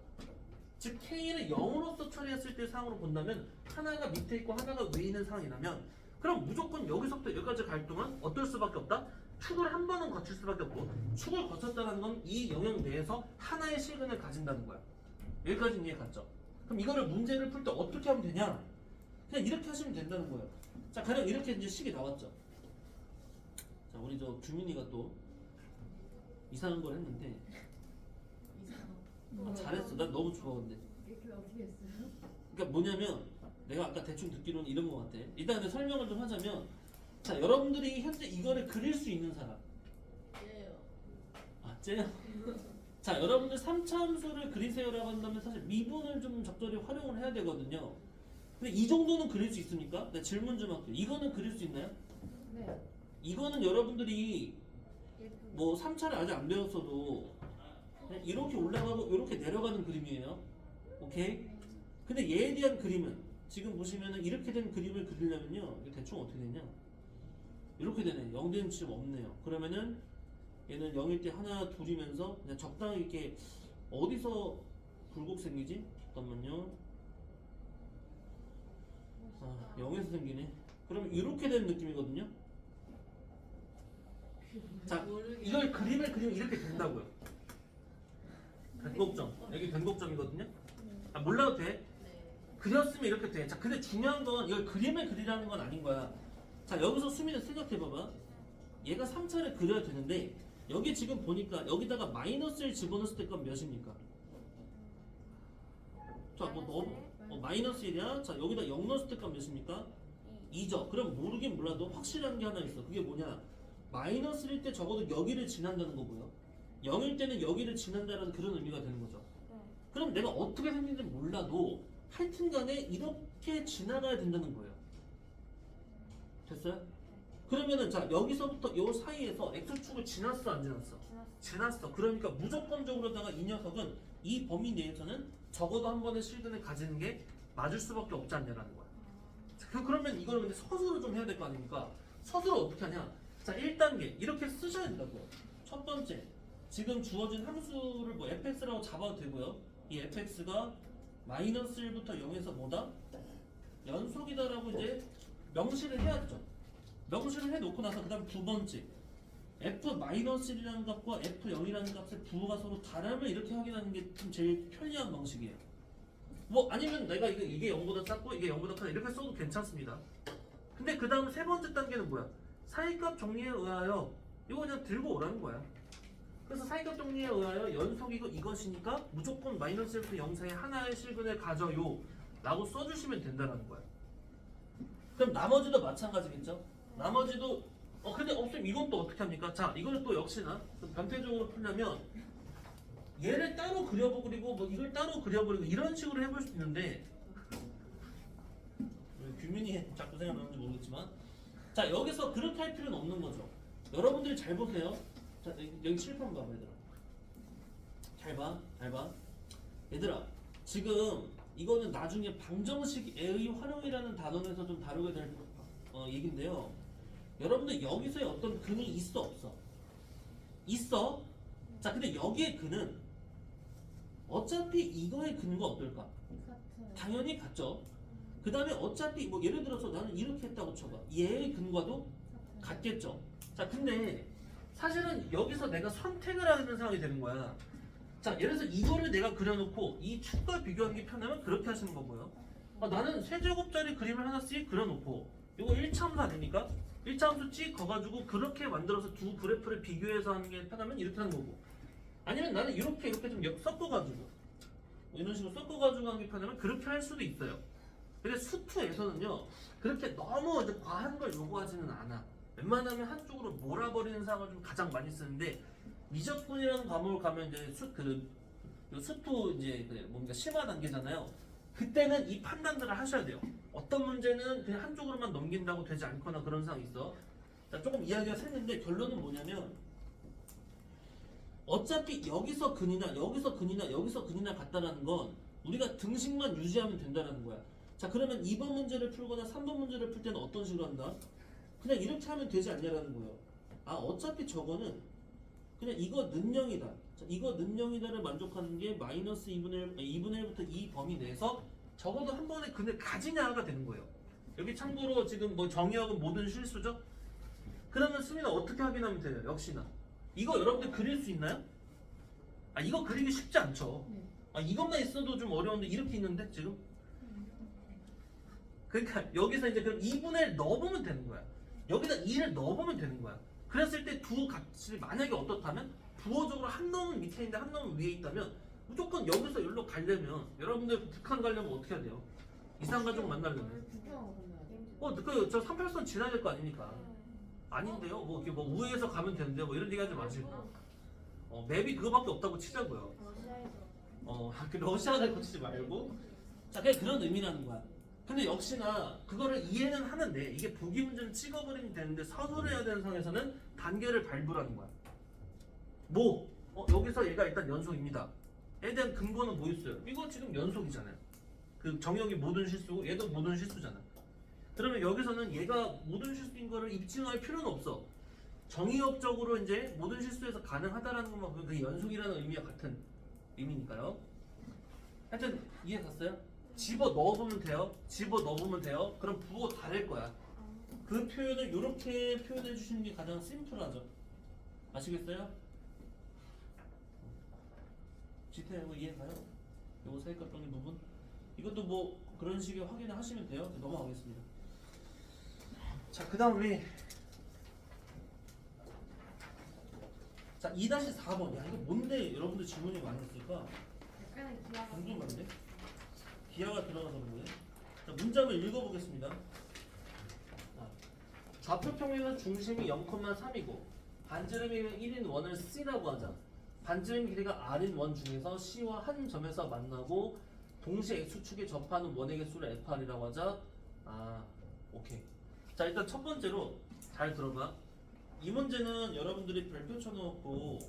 A: 즉 K를 0으로서 처리했을 때 상황으로 본다면 하나가 밑에 있고 하나가 위에 있는 상황이라면 그럼 무조건 여기서부터 여기까지 갈 동안 어떨 수밖에 없다? 축을 한 번은 거칠 수밖에 없고 축을 거쳤다는 건 이 영역 내에서 하나의 실근을 가진다는 거야. 여기까지는 이해 갔죠? 그럼 이거를 문제를 풀 때 어떻게 하면 되냐? 그냥 이렇게 하시면 된다는 거예요. 자, 가령 이렇게 이제 식이 나왔죠. 자, 우리 저 규민이가 또 이상한 걸 했는데 잘했어. 난 너무 좋아 근데.
C: 이렇게 어떻게 했어요?
A: 그러니까 뭐냐면 내가 아까 대충 듣기로는 이런 것 같아. 일단 근데 설명을 좀 하자면 자, 여러분들이 현재 이거를 그릴 수 있는 사람.
D: 예요.
A: 아, 쟤요? 자, 여러분들 3차 함수를 그리세요라고 한다면 사실 미분을 좀 적절히 활용을 해야 되거든요. 근데 이 정도는 그릴 수 있습니까? 네, 질문 좀 할게요. 이거는 그릴 수 있나요?
C: 네.
A: 이거는 여러분들이
C: 예쁘게.
A: 뭐 3차를 아직 안 배웠어도 그냥 이렇게 올라가고 이렇게 내려가는 그림이에요. 오케이? 근데 얘에 대한 그림은 지금 보시면은 이렇게 된 그림을 그리려면요. 이게 대충 어떻게 되냐? 이렇게 되네. 0되는 지점 없네요. 그러면은 얘는 0일 때 하나 둘이면서 그냥 적당히 이렇게 어디서 굴곡 생기지? 잠깐만요. 아, 0에서 생기네. 그럼 이렇게 되는 느낌이거든요. 자, 이걸 그림을 그리면 이렇게 된다고요. 변곡점. 여기 변곡점이거든요. 아, 몰라도 돼.
D: 네.
A: 그렸으면 이렇게 돼. 자, 근데 중요한 건 이걸 그림을 그리라는 건 아닌 거야. 자, 여기서 수민이 생각해봐봐. 얘가 3차를 그려야 되는데 여기 지금 보니까 여기다가 마이너스를 집어넣었을 때 건 몇입니까? 자, 마이너스 1이야. 자, 여기다 0 넣었을 때 건 몇입니까? 2죠. 그럼 모르긴 몰라도 확실한 게 하나 있어. 그게 뭐냐? 마이너스일 때 적어도 여기를 지난다는 거고요. 0일 때는 여기를 지난다는 그런 의미가 되는 거죠. 그럼 내가 어떻게 생긴지 몰라도 하여튼 간에 이렇게 지나가야 된다는 거예요. 됐어요? 그러면은 자, 여기서부터 요 사이에서 x축을 지났어 안 지났어? 지났어. 그러니까 무조건적으로다가 이 녀석은 이 범위 내에서는 적어도 한 번의 실근을 가지는 게 맞을 수밖에 없지 않냐라는 거야. 자, 그러면 이걸 근데 서술을 좀 해야 될 거 아닙니까? 서술을 어떻게 하냐? 자, 1단계 이렇게 쓰셔야 된다고요. 첫 번째, 지금 주어진 함수를 뭐 fx라고 잡아도 되고요. 이 fx가 마이너스 1부터 0에서 뭐다? 연속이다라고 이제 명시를 해야죠. 명시를 해놓고 나서 그 다음 두 번째, f-1이라는 값과 f0이라는 값의 부호가 서로 다름을 이렇게 확인하는 게 좀 제일 편리한 방식이에요. 뭐 아니면 내가 이게 0보다 작고 이게 0보다 크다 이렇게 써도 괜찮습니다. 근데 그 다음 세 번째 단계는 뭐야? 사이값 정리에 의하여 이거 그냥 들고 오라는 거야. 그래서 사이값 정리에 의하여 연속이고 이것이니까 무조건 마이너스 1부터 0 사이 하나의 실근을 가져요 라고 써주시면 된다는 거야. 그럼 나머지도 마찬가지겠죠? 나머지도 근데 없으면 이건 또 어떻게 합니까? 자, 이거는 또 역시나 변태적으로 풀려면 얘를 따로 그려버리고 뭐 이걸 따로 그려버리고 이런 식으로 해볼 수 있는데 규민이 자꾸 생각나는지 모르겠지만 자, 여기서 그렇게 할 필요는 없는 거죠. 여러분들이 잘 보세요. 자, 여기 칠판 봐봐 얘들아. 잘 봐, 잘 봐. 얘들아, 지금 이거는 나중에 방정식의 활용이라는 단원에서 좀 다루게 될 얘긴데요. 여러분들 여기서의 어떤 근이 있어 없어? 있어. 자, 근데 여기의 근은 어차피 이거의 근과 어떨까?
C: 같아요.
A: 당연히 같죠. 그 다음에 어차피 뭐 예를 들어서 나는 이렇게 했다고 쳐봐. 얘의 근과도 같겠죠. 자, 근데 사실은 여기서 내가 선택을 하는 상황이 되는 거야. 자, 예를 들어서 이거를 내가 그려놓고 이 축과 비교하는 게 편하면 그렇게 하시는 거고요. 나는 세제곱짜리 그림을 하나씩 그려놓고 이거 1차 함수 아닙니까? 1차 함수 찍 거가지고 그렇게 만들어서 두 그래프를 비교해서 하는 게 편하면 이렇게 하는 거고, 아니면 나는 이렇게 좀 섞어가지고 뭐 이런 식으로 섞어가지고 하는 게 편하면 그렇게 할 수도 있어요. 근데 수투에서는요 그렇게 너무 이제 과한 걸 요구하지는 않아. 웬만하면 한쪽으로 몰아버리는 상황을 좀 가장 많이 쓰는데, 미적분이라는 과목을 가면 이제 수투 이제 뭔가 심화 단계잖아요. 그때는 이 판단들을 하셔야 돼요. 어떤 문제는 그냥 한쪽으로만 넘긴다고 되지 않거나 그런 상황이 있어. 자, 조금 이야기가 새는데 결론은 뭐냐면 어차피 여기서 근이나 여기서 근이나 여기서 근이나 같다라는 건 우리가 등식만 유지하면 된다는 거야. 자, 그러면 2번 문제를 풀거나 3번 문제를 풀 때는 어떤 식으로 한다? 그냥 이렇게 하면 되지 않냐라는 거예요. 아, 어차피 저거는 그냥 이거 는영이다. 자, 이거 는영이다를 만족하는 게 마이너스 2분의 1부터 2 범위 내에서 적어도 한 번에 근을 가지냐가 되는 거예요. 여기 참고로 지금 뭐 정의역은 모든 실수죠? 그러면 수민아 어떻게 확인하면 돼요? 역시나 이거 여러분들 그릴 수 있나요? 아, 이거 그리기 쉽지 않죠.
C: 네.
A: 아, 이것만 있어도 좀 어려운데 이렇게 있는데 지금? 그러니까 여기서 이제 그럼 2분의 1 넣어보면 되는 거야. 여기다 2를 넣어보면 되는 거야. 그랬을 때 두 값이 만약에 어떻다면 부호적으로 한 놈은 밑에 있는데 한 놈은 위에 있다면 무조건 여기서 여기로 가려면 여러분들 북한 가려면 어떻게 해야 돼요? 이산가족 만나려면
C: 북경하고 건너야 돼.
A: 저 38선 지나야 될 거 아닙니까? 아닌데요? 뭐 이렇게 뭐 우회해서 가면 되는데 뭐 이런 얘기 하지 마시고 맵이 그거밖에 없다고 치자고요. 그 러시아를 고치지 말고 자, 그냥 그런 의미라는 거야. 근데 역시나 그거를 이해는 하는데 이게 보기 문제는 찍어버리면 되는데 서술을 해야 되는 상황에서는 단계를 밟으라는 거야. 뭐? 여기서 얘가 일단 연속입니다. 에 대한 근거는 뭐 있어요? 이거 지금 연속이잖아요. 그 정역이 모든 실수고 얘도 모든 실수잖아. 그러면 여기서는 얘가 모든 실수인 거를 입증할 필요는 없어. 정의역적으로 이제 모든 실수에서 가능하다라는 것만 보면 그게 연속이라는 의미와 같은 의미니까요. 하여튼 이해 갔어요? 집어 넣어보면 돼요. 집어 넣어보면 돼요. 그럼 부호 다를 거야. 그 표현을 이렇게 표현해 주시는 게 가장 심플하죠. 아시겠어요? 지태 이거 이해 가요? 요거 사이값정리 부분? 이것도 뭐 그런 식의 확인을 하시면 돼요. 넘어가겠습니다. 자, 그 다음에 자 2-4번. 야, 이거 뭔데 여러분들 질문이 많이 했을까?
C: 약간의 기아가
A: 궁금한데? 기하가 들어가서 그래. 자, 문장을 읽어보겠습니다. 좌표 평면은 중심이 0,3이고 반지름이 1인 원을 C라고 하자. 반지름 길이가 R인 원 중에서 C와 한 점에서 만나고 동시에 X축에 접하는 원의 개수를 FR이라고 하자. 아, 오케이. 자, 일단 첫 번째로 잘 들어봐. 이 문제는 여러분들이 별표 쳐놓고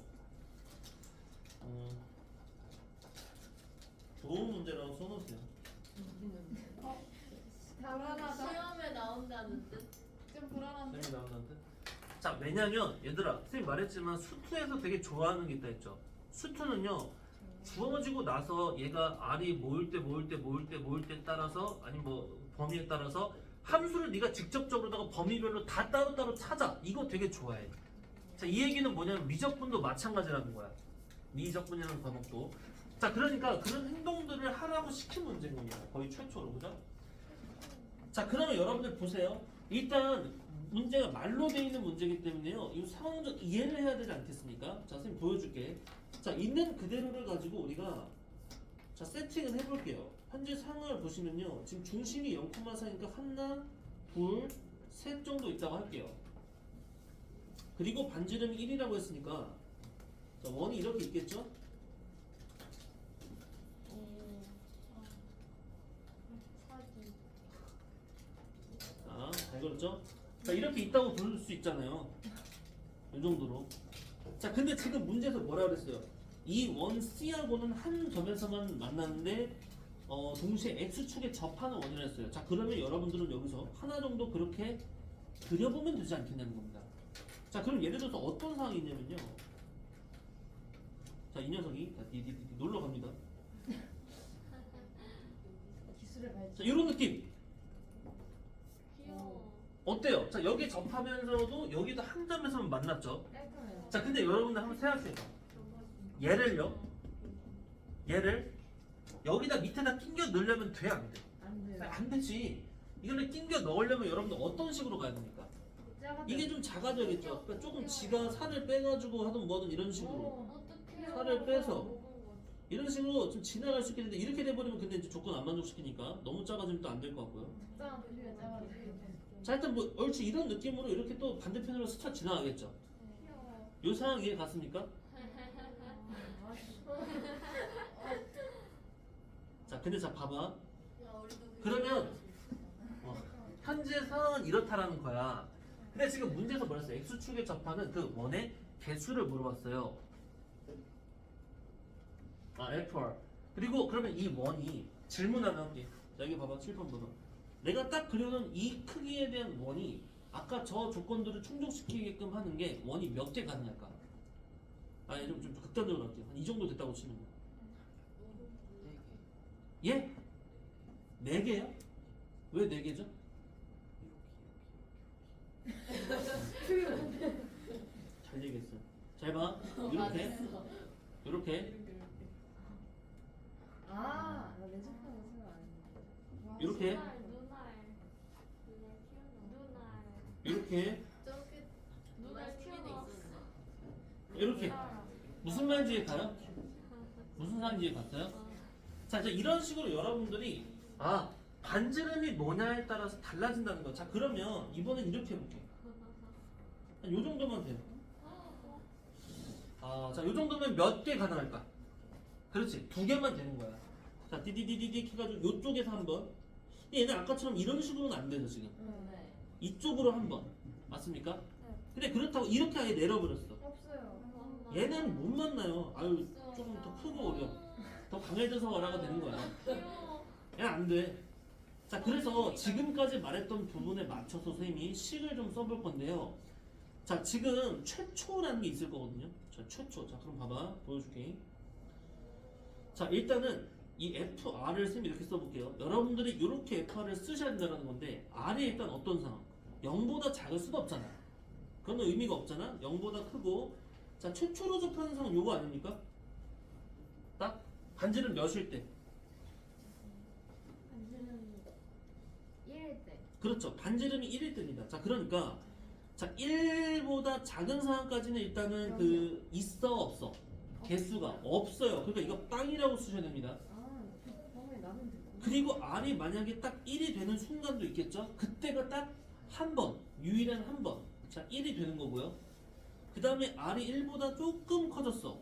A: 좋은 문제라고 써놓으세요.
B: 불안하다.
D: 시험에 나온다는 뜻?
B: 좀 불안한데.
A: 쌤이 나오는데. 자, 왜냐면 얘들아, 쌤이 말했지만 수투에서 되게 좋아하는 게 있다 했죠. 수투는요 주어지고 나서 얘가 R이 모일 때 따라서 아니 뭐 범위에 따라서 함수를 네가 직접적으로다가 범위별로 다 따로따로 찾아. 이거 되게 좋아해. 자, 이 얘기는 뭐냐면 미적분도 마찬가지라는 거야. 미적분이라는 과목도. 자, 그러니까 그런 행동들을 하라고 시킨 문제인 겁니다. 거의 최초로, 그죠? 자, 그러면 여러분들 보세요. 일단 문제가 말로 되어 있는 문제이기 때문에요. 이 상황적 이해를 해야 되지 않겠습니까? 자, 선생님 보여줄게. 자, 있는 그대로를 가지고 우리가 자 세팅을 해볼게요. 현재 상황을 보시면요. 지금 중심이 0,4니까 하나, 둘, 셋 정도 있다고 할게요. 그리고 반지름이 1이라고 했으니까 자, 원이 이렇게 있겠죠? 잘 그렸죠? 자, 이렇게 있다고 볼 수 있잖아요. 이 정도로. 자, 근데 지금 문제에서 뭐라 그랬어요? 이 원 C하고는 한 점에서만 만났는데 동시에 X축에 접하는 원이라 했어요. 자, 그러면 여러분들은 여기서 하나 정도 그렇게 그려보면 되지 않겠냐는 겁니다. 자, 그럼 예를 들어서 어떤 상황이 있냐면요. 자, 이 녀석이 놀러 갑니다.
C: 기술을 발전.
A: 자, 이런 느낌.
D: 귀여워.
A: 어때요? 자, 여기 접하면서도 여기도 한 점에서만 만났죠.
C: 깔끔해요.
A: 자, 근데 여러분들 한번 생각해봐. 얘를 여기다 밑에다 끼겨 넣으려면 돼, 안 돼?
C: 안 돼요.
A: 안 되지. 이걸 끼겨 넣으려면 여러분들 어떤 식으로 가야 됩니까?
C: 작아져.
A: 이게 좀 작아져야겠죠. 그러니까 조금 지가 살을 빼가지고 하든 뭐든 이런 식으로
D: 어떻게
A: 살을 빼서 이런 식으로 좀 지나갈 수 있겠는데 이렇게 돼버리면 근데 이제 조건 안 만족시키니까 너무 작아지면 또 안 될 것 같고요.
C: 적당한 크기가 작아져.
A: 자, 일단 뭐 얼추 이런 느낌으로 이렇게 또 반대편으로 스쳐 지나가겠죠.
D: 귀여워.
A: 이 상황 이해 갔습니까? 자, 근데 자 봐봐.
D: 야, 우리도
A: 그러면 현재 상황은 이렇다라는 거야. 근데 지금 문제에서 뭐랬어요? x축에 접하는 그 원의 개수를 물어봤어요. FR. 그리고 그러면 이 원이 질문 하나 할게. 여기 봐봐 7번 번호. 내가 딱 그려놓은 이 크기에 대한 원이 아까 저 조건들을 충족시키게끔 하는 게 원이 몇 개 가능할까? 좀 극단적으로 할게요. 한 이 정도 됐다고 치는 거. 예? 4개요? 왜 4개죠? 잘 얘기했어요. 잘 봐. 이렇게. 이렇게.
C: 아, 나 내적하는 생각 안 했는데.
A: 이렇게. 이렇게.
D: 저렇게
B: 눈알
D: 수빈에
B: 튀어나왔어.
D: 있었네.
A: 이렇게. 무슨 말인지 가요? 무슨 말인지 갔어요? 자, 이제 이런 식으로 여러분들이 반지름이 뭐냐에 따라서 달라진다는 거. 자, 그러면 이번엔 이렇게 해볼게. 한 요 정도면 돼요. 자, 요 정도면 몇 개 가능할까? 그렇지, 2개만 되는 거야. 자, 디디디디디 해가지고 요쪽에서 한 번. 얘는 아까처럼 이런 식으로는 안 되죠, 지금.
D: 네.
A: 이쪽으로 한 번. 맞습니까? 근데 그렇다고 이렇게 아예 내려버렸어.
C: 없어요.
A: 얘는 못 만나요. 아유, 조금 더 크고 더 강해져서 와라가 되는 거야. 얘는 안 돼. 자, 그래서 지금까지 말했던 부분에 맞춰서 선생님이 식을 좀 써볼 건데요. 자, 지금 최초라는 게 있을 거거든요. 자, 최초. 자, 그럼 봐봐. 보여줄게. 자, 일단은 이 FR을 선생님이 이렇게 써볼게요. 여러분들이 이렇게 FR을 쓰셔야 된다는 건데, R이 일단 어떤 상황? 0보다 작을 수가 없잖아. 그건 의미가 없잖아. 0보다 크고. 자, 최초로 접하는 상황 요거 아닙니까? 딱 반지름 몇일 때?
C: 반지름 1일 때.
A: 그렇죠. 반지름이 1일 때입니다. 자, 그러니까 자, 1보다 작은 상황까지는 일단은 그 있어 없어? 개수가 없어요. 그러니까 이거 빵이라고 쓰셔야 됩니다.
C: 방에 나면 되고.
A: 그리고 R이 만약에 딱 1이 되는 순간도 있겠죠? 그때가 딱 한 번, 유일한 한 번. 자, 1이 되는 거고요. 그 다음에 R이 1보다 조금 커졌어.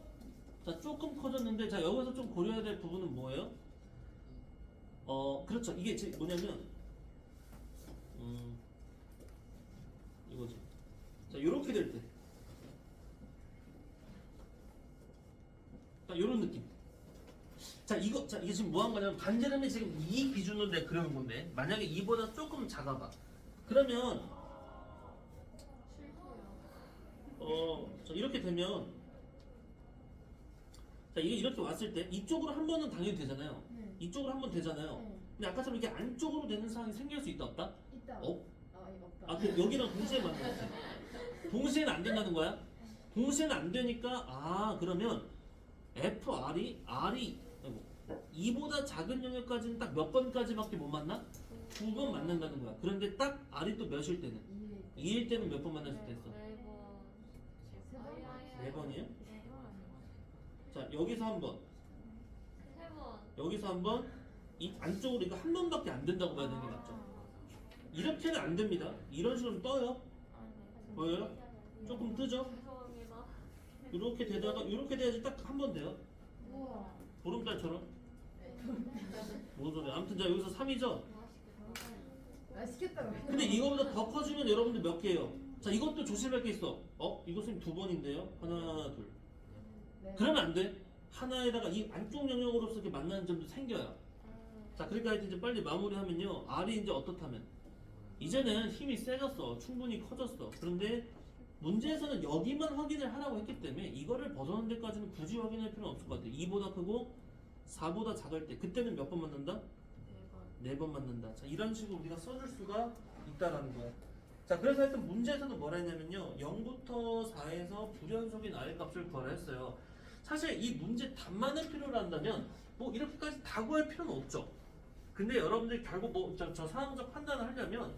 A: 자, 조금 커졌는데, 자, 여기서 좀 고려해야 될 부분은 뭐예요? 그렇죠. 이게 뭐냐면, 이거지. 자, 요렇게 될 때. 자, 요런 느낌. 자, 이게 지금 뭐 한 거냐면, 반지름이 지금 2 기준으로 내가 그려놓은 건데, 만약에 2보다 조금 작아봐. 그러면, 자, 이렇게 되면, 자, 이게 이렇게 왔을 때, 이쪽으로 한 번은 당연히 되잖아요.
C: 네.
A: 이쪽으로 한 번 되잖아요.
C: 네.
A: 근데 아까처럼 이게 안쪽으로 되는 상황이 생길 수 있다, 없다?
C: 있다.
A: 어?
C: 이거 없다.
A: 그 여기랑 동시에 만들었어. 동시에는 안 된다는 거야? 동시에는 안 되니까, 그러면 FR이, R이, 2보다 작은 영역까지는 딱 몇 번까지밖에 못 만나? 2번 만난다는 거야. 그런데 딱 R이 또 몇일 때는? 2일 때는 몇 번 만날 수 있어? 4번이에요? 자, 여기서 한 번, 여기서 한 번, 이 안쪽으로 이거 한 번밖에 안 된다고 봐야 되는 게 맞죠? 이렇게는 안 됩니다. 이런 식으로 떠요. 보여요? 조금 뜨죠? 이렇게 되다가 이렇게 돼야지 딱 한 번 돼요.
C: 우와.
A: 보름달처럼. 뭔 소리야? 아무튼 자, 여기서 3이죠?
C: 맛있겠다.
A: 근데 이거보다 더 커지면 여러분들 몇 개예요? 자, 이것도 조심할 게 있어. 이거 선생님 2번인데요. 하나, 둘.
C: 네.
A: 그러면 안 돼. 하나에다가 이 안쪽 영역으로서 이렇게 만나는 점도 생겨요. 자, 그러니까 하여튼 이제 빨리 마무리하면요. R이 이제 어떻다면? 이제는 힘이 세졌어. 충분히 커졌어. 그런데 문제에서는 여기만 확인을 하라고 했기 때문에 이거를 벗어난 데까지는 굳이 확인할 필요는 없을 것 같아요. 2보다 크고 4보다 작을 때 그때는 몇 번 만난다? 4번 만난다. 자, 이런 식으로 우리가 써줄 수가 있다라는 거야. 자, 그래서 하여튼 문제에서는 뭐라 했냐면요. 0부터 4에서 불연속인 R의 값을 구하라 했어요. 사실 이 문제 답만을 필요로 한다면 뭐 이렇게까지 다 구할 필요는 없죠. 근데 여러분들이 결국 저 상황적 판단을 하려면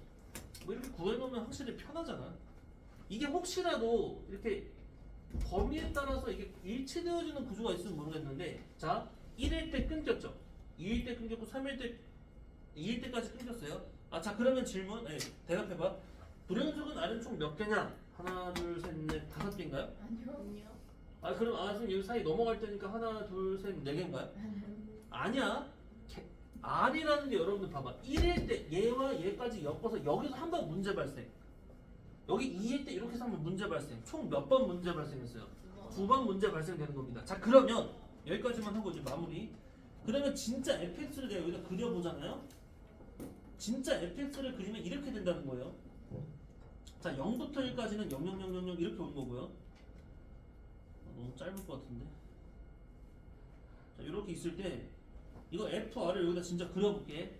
A: 뭐 이렇게 구해놓으면 확실히 편하잖아. 이게 혹시라도 이렇게 범위에 따라서 이게 일치되어지는 구조가 있으면 모르겠는데, 자, 1일 때 끊겼죠. 2일 때 끊겼고 3일 때 2일 때까지 끊겼어요. 자, 그러면 질문, 대답해봐. 불연속은 R은 총 몇 개냐? 하나, 둘, 셋, 넷, 5개인가요?
C: 아니요.
A: 그럼 선생님 여기 사이 넘어갈 때니까 하나, 둘, 셋, 4개인가요? 아니야. R이라는 게 여러분들 봐봐. 1일 때 얘와 얘까지 엮어서 여기서 한 번 문제 발생. 여기 2일 때 이렇게 해서 하면 문제 발생. 총 몇 번 문제 발생했어요? 2번 문제 발생되는 겁니다. 자, 그러면 여기까지만 하고 이제 마무리. 그러면 진짜 fx를 내가 여기다 그려보잖아요. 진짜 fx를 그리면 이렇게 된다는 거예요. 자, 0부터 1까지는 0, 0, 0, 0, 0 이렇게 오는 거고요. 너무 짧을 것 같은데. 자, 이렇게 있을 때 이거 FR을 여기다 진짜 그려볼게.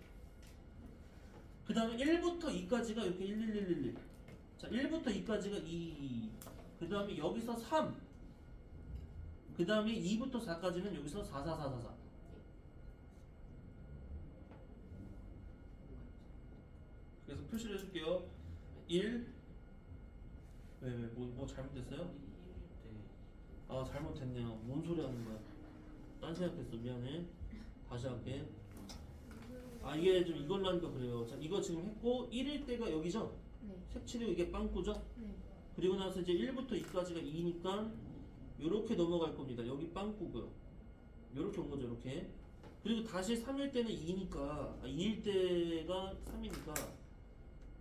A: 그 다음에 1부터 2까지가 이렇게 1, 1, 1, 1, 1. 자, 1부터 2까지가 2. 그 다음에 여기서 3. 그 다음에 2부터 4까지는 여기서 4, 4, 4, 4, 4. 그래서 표시를 해줄게요. 1. 뭐 잘못됐어요? 아, 잘못됐네요. 뭔 소리 하는 거야? 딴 생각했어. 미안해. 다시 할게. 아, 이게 좀 이걸로 하니까 그래요. 자, 이거 지금 했고 1일 때가 여기죠?
C: 네.
A: 색칠이고 이게 빵꾸죠?
C: 네.
A: 그리고 나서 이제 1부터 2까지가 2니까 요렇게 넘어갈 겁니다. 여기 빵꾸고요. 요렇게 온 거죠, 이렇게. 그리고 다시 3일 때는 2니까 2일 때가 3이니까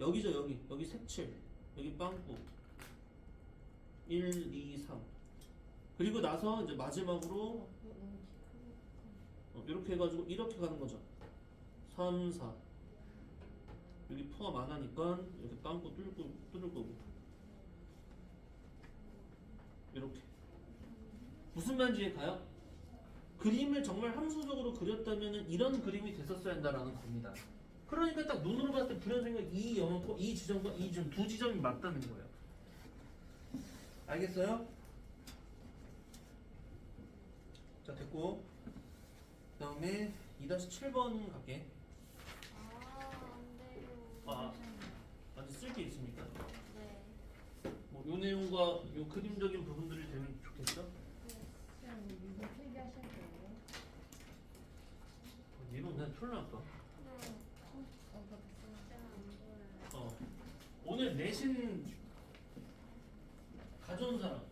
A: 여기죠, 여기 색칠. 여기 빵꾸. 1, 2, 3. 그리고 나서 이제 마지막으로 이렇게 해가지고 이렇게 가는 거죠. 3, 4. 여기 포함 안 하니까 이렇게 빵꾸 뚫을 거고. 이렇게. 무슨 말인지 이해가요? 그림을 정말 함수적으로 그렸다면 이런 그림이 됐었어야 한다라는 겁니다. 그러니까 딱 눈으로 봤을 때 불연생각 이 영역과 이 지점과 이 지점 두 지점이 맞다는 거예요. 알겠어요? 자, 됐고. 그 다음에 2-7번 갈게.
D: 안 돼요.
A: 아, 아직 쓸 게 있습니까?
D: 네.
A: 뭐 요 내용과 요 그림적인 부분들이 되면 좋겠죠?
C: 그냥 이거 필기하실 거예요?
A: 이건 그냥 툴할까?
D: 네.
C: 어,
D: 진짜 안 보여요.
A: 오늘 내신 가져온 사람,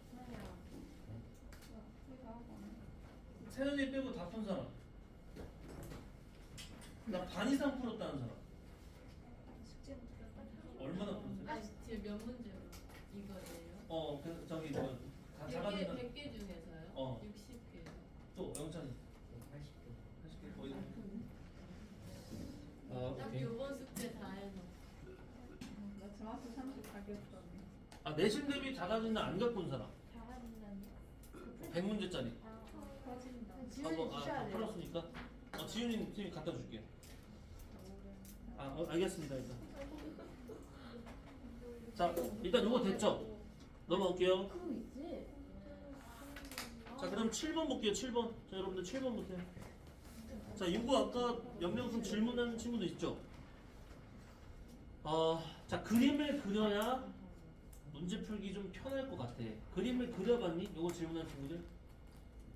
A: 세연이 빼고 다 푼 사람, 나 반 이상 풀었다는 사람.
D: 숙제 못했다.
A: 얼마나 풀었어요?
D: 아, 지금 몇 문제로 이거예요?
A: 그 저기 뭐 다 작아진 거.
D: 100개 중에서요? 60개.
A: 또 영찬이 80개 거의.
D: 딱
A: 오케이.
D: 요번 숙제 다 해서.
C: 나 정확히 34개였어.
A: 내신 대비 작아진 안 갖고 온 사람.
D: 잘하신다니.
A: 100문제짜리.
C: 퍼진다.
A: 다
C: 지훈이 주셔야 돼요.
A: 풀었으니까. 지훈이 선생님 갖다 줄게. 알겠습니다. 일단. 자, 일단 요거 됐죠? 넘어갈게요.
C: 그거 있지?
A: 자, 그럼 7번 볼게요. 7번. 자, 여러분들 7번 보세요. 자, 이거 아까 연명성 질문하는 친구도 있죠? 자, 그림을 그려야 문제 풀기 좀 편할 것 같아. 그림을 그려봤니? 요거 질문하는 친구들?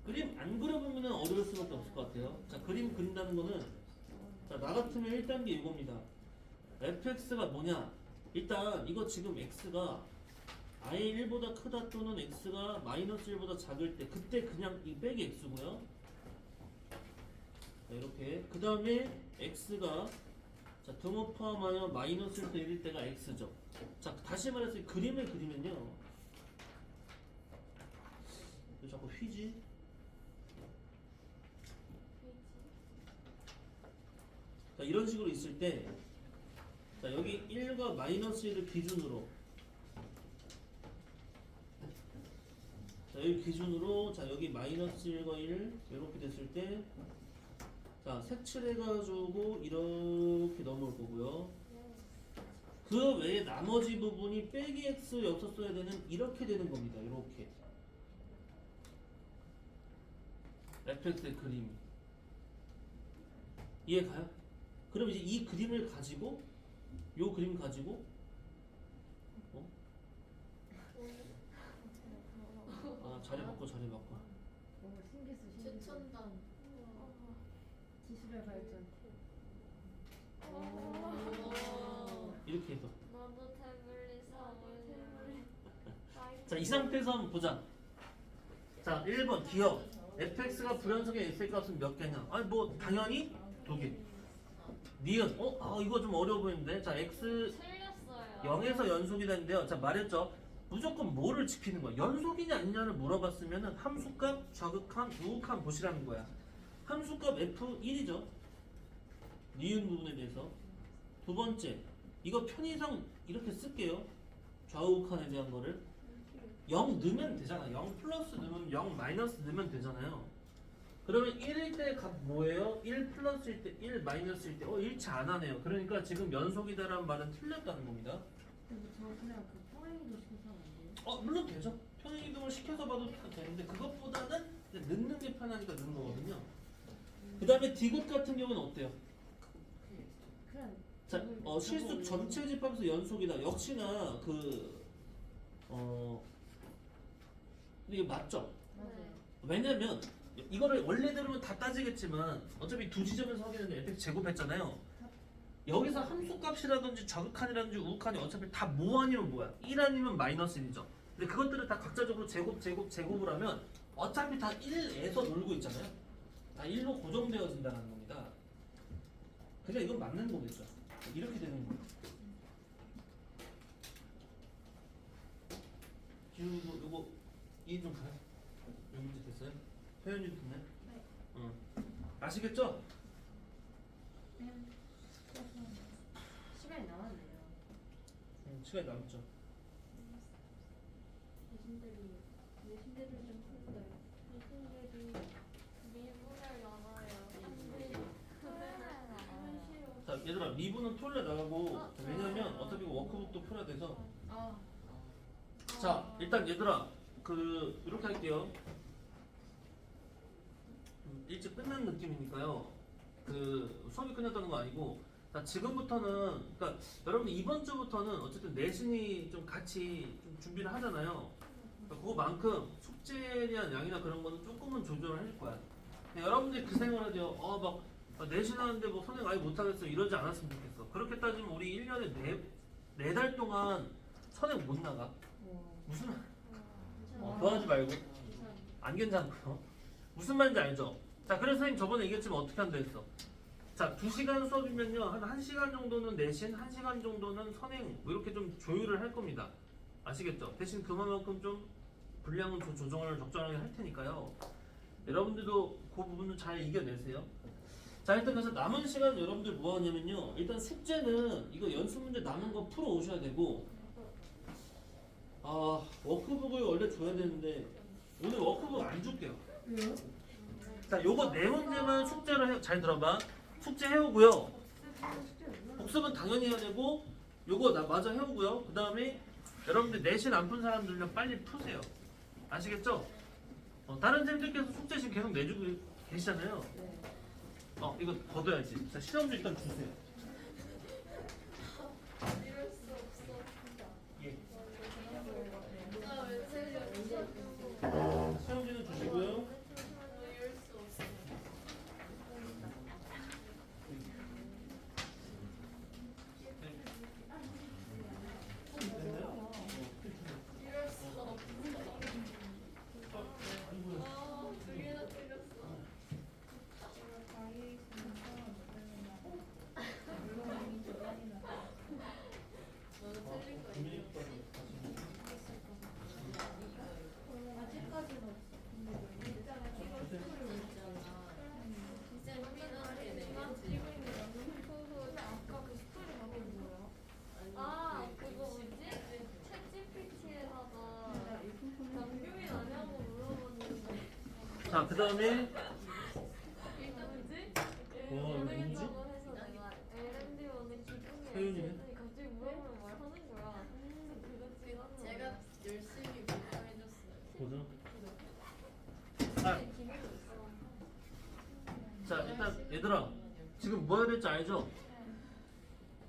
A: 그림 안 그려보면 어려울 수밖에 없을 것 같아요. 자, 그림 그린다는 거는 자, 나 같으면 1단계 이겁니다. fx가 뭐냐? 일단 이거 지금 x가 i 1보다 크다 또는 x가 마이너스 1보다 작을 때 그때 그냥 이 빼기 x고요. 자, 이렇게 그 다음에 x가 자, 등호 포함하여 마이너스 1도 1일 때가 x죠. 자, 다시 말해서 이 그림을 그리면요. 왜 자꾸 휘지? 자, 이런 식으로 있을 때 자, 여기 1과 마이너스 1을 기준으로 자, 여기 기준으로 자, 여기 마이너스 1과 1 이렇게 됐을 때 자, 색칠해가지고 이렇게 넘어올 거고요. 그 외에 나머지 부분이 빼기 x였었어야 되는 이렇게 되는 겁니다. 이렇게 fx의 그림이 이해가요? 그럼 이제 이 그림을 가지고 요 그림 가지고 자리 바꿔
C: 너무 신기했어, 신기했어.
D: 최첨단.
C: 기술의 발전.
A: 이렇게 해서
D: 나도 태블릿 사볼래.
A: 자, 이 상태에서 한번 보자. 자, 1번 기억 fx가 불연속의 x의 값은 몇 개냐? 아니 뭐 당연히 2개. 니은 이거 좀 어려워 보이는데 자 x
D: 틀렸어요.
A: 0에서 연속이라는데요. 자, 말했죠. 무조건 뭐를 지키는 거야? 연속이냐 아니냐를 물어봤으면은 함수값, 좌극한, 우극한 보시라는 거야. 함수값 F1이죠. 니은 부분에 대해서. 두 번째, 이거 편의상 이렇게 쓸게요. 좌우극한에 대한 거를 0 넣으면 되잖아. 0 플러스 넣으면 0 마이너스 넣으면 되잖아요. 그러면 1일 때 값 뭐예요? 1 플러스일 때 1 마이너스일 때 일치 안 하네요. 그러니까 지금 연속이다라는 말은 틀렸다는 겁니다.
C: 근데 저 그냥 그 평행이도 시켜서 안 돼요?
A: 물론 되죠. 평행이동을 시켜서 봐도 되는데 그것보다는 이제 넣는 게 편하니까 넣는 거거든요. 그 다음에 디귿 같은 경우는 어때요?
C: 그냥
A: 자, 실수 전체 집합에서 연속이다. 역시나 이게 맞죠?
C: 맞아요.
A: 왜냐면 이거를 원래대로는 다 따지겠지만 어차피 두 지점에서 확인했는데 fx 제곱했잖아요. 여기서 함수값이라든지 좌극한이라든지 우극한이 어차피 다 뭐 아니면 뭐야? 1 아니면 마이너스 1이죠. 근데 그것들을 다 각자적으로 제곱을 하면 어차피 다 1에서 놀고 있잖아요. 다 1로 고정되어진다는 겁니다. 그냥 이건 맞는 거겠죠. 이렇게 되는 거예요. 기울이고 요거 이해 좀 가요? 요 문제 됐어요? 표현이 됐네?
B: 네.
A: 아시겠죠?
C: 시간이 남았네요.
A: 시간이 남죠.
B: 내신대를 좀 풀어요.
D: 미분들이 미분을 나눠요.
A: 자, 얘들아 미분은 토요일에 나가고 왜냐면 어차피 워크북도 풀어야 돼서
B: 아,
A: 자 일단 얘들아 이렇게 할게요. 일찍 끝난 느낌이니까요. 수업이 끝났다는 거 아니고 자 지금부터는 그러니까 여러분 이번 주부터는 어쨌든 내신이 좀 같이 좀 준비를 하잖아요. 그러니까 그거만큼 숙제에 대한 양이나 그런 거는 조금은 조절을 해줄 거야. 그냥 여러분들이 그 생각을 해요. 내신하는데 뭐 선생 아예 못하겠어 이러지 않았으면 좋겠어. 그렇게 따지면 우리 1년에 4달 동안 선행 못 나가. 무슨 그거 하지 말고 안 괜찮고요. 무슨 말인지 알죠? 자 그래서 선생님 저번에 얘기했지만 어떻게 한다 했어. 자 2시간 수업이면요 한 1시간 정도는 내신 1시간 정도는 선행 뭐 이렇게 좀 조율을 할 겁니다. 아시겠죠? 대신 그만큼 좀 분량은 조정을 적절하게 할 테니까요. 여러분들도 그 부분은 잘 이겨내세요. 자 일단 그래서 남은 시간 여러분들 뭐 하냐면요 일단 숙제는 이거 연습 문제 남은 거 풀어 오셔야 되고 워크북을 원래 줘야 되는데 오늘 워크북 안 줄게요.
C: 왜요?
A: 자 요거 네 문제만 숙제를 잘 들어봐. 숙제 해오고요. 복습은 당연히 해야 되고 요거 마저 해오고요. 그 다음에 여러분들 내신 안 푼 사람들은 빨리 푸세요. 아시겠죠? 다른 쌤들께서 숙제 지금 계속 내주고 계시잖아요.
C: 네.
A: 이거 걷어야지. 자 시험지 일단 주세요.
D: 이럴 수 없어.
A: 예.
D: 나왜 틀렸어?
A: 시험지는 주시고요.
D: 이럴 수 없어.
A: 됐나요?
D: 이럴 수 없어. 2개나 틀렸어. 너는 틀린 거 있냐?
B: 아직까지는 없어. 근데 일단은 이거 스토리로 있잖아.
D: 진짜 흥미나게 내
B: 근데 아까 그 스토리 방법이 뭐야?
D: 아, 그거 뭐지? 챗GPT에다가 남규민 아냐고 물어봤는데
A: 자, 그 다음에
D: 뭐지?
A: 뭐지?
D: 보내겠다고 해서 내가 LMD1의 기준이
A: 혜윤이네?
D: 했더니 갑자기 물어보면 말하는 거야. 그래서 그거 찍었어. 제가 열심히 공부해줬어요.
A: 보죠.
D: 아, 기능도 있어.
A: 자, 일단 얘들아 지금 뭐 해야 될지 알죠?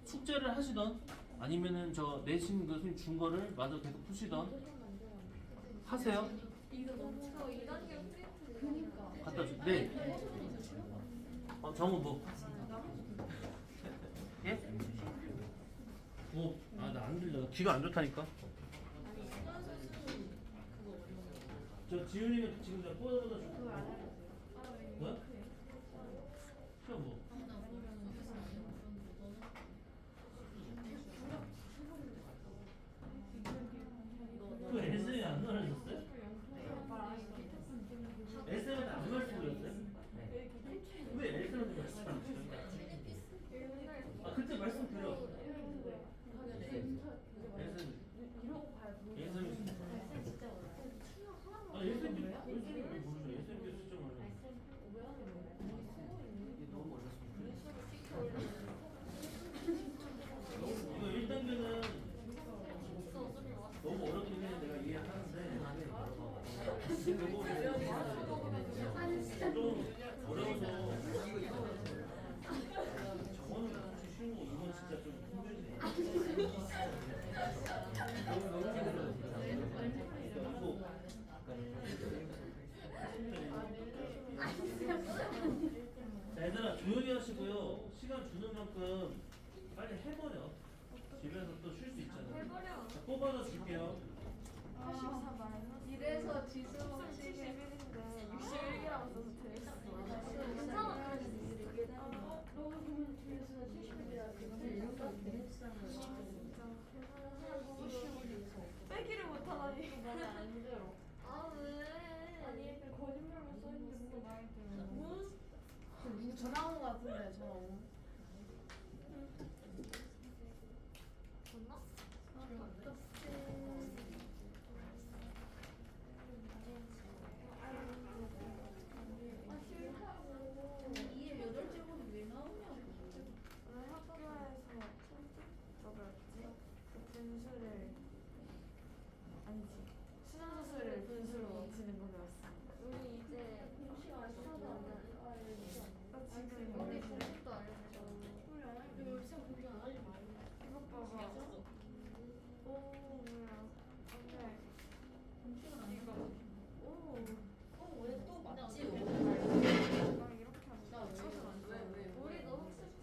A: 숙제를 하시던 아니면은 저 내신 그 선생님 준 거를 마저 계속 푸시던 하세요.
D: 이거 너무 저 2단계 프린트.
B: 그니까.
A: 갖다 주. 네. 정우 뭐? 예? 뭐? 나 안 들려. 귀가 안 좋다니까. 저 지훈이는 지금 나 꽂아보다 줄 거야. 뭐? 시험 뭐? 아 그때 말씀드려. 예선이 아 예선이 왜 모르죠? 예선이 수정 안 해. 이게 너무 어렵습니다. 이거 1단계는 너무 어렵긴 해. 내가 이해하는데 좀 어려워서 저거는 사실 쉬운 거 이건 진짜 좀 힘들지. 너무 힘들어. 자 얘들아 조용히 하시고요. 시간 주는 만큼 빨리 해버려. 집에서 또 쉴 수 있잖아.
B: 해버려.
A: 자, 뽑아서 줄게요.
B: 84 마이너스. 이래서 지수 71인데 61이라고 써서 재밌어. 괜찮아. 빼기를 못하다니.
D: 마음에 안 들어.
B: 아 왜? 아니 거짓말로 써있는데 뭔가 마음에 들어.
D: 누구 전화 온거 같은데 전화 온.
B: 졌나? 아 싫다고.
D: 이해 8제곱이 왜 나오냐고.
B: 왜 학교에서 뭐였지? 그 분수를 아니지 수능수수를 분수로 치는 거 배웠어. 우리 이제 시간 수업하면 나 지금 우리 공식도 알려줘.
D: 그래. 요새 공부 안 하지 말고.
B: 이거 봐봐. 오 뭐야? 안돼. 이거. 오.
D: 왜또 맞지?
B: 나 이렇게 하면
D: 나 왜?
B: 우리도 학습지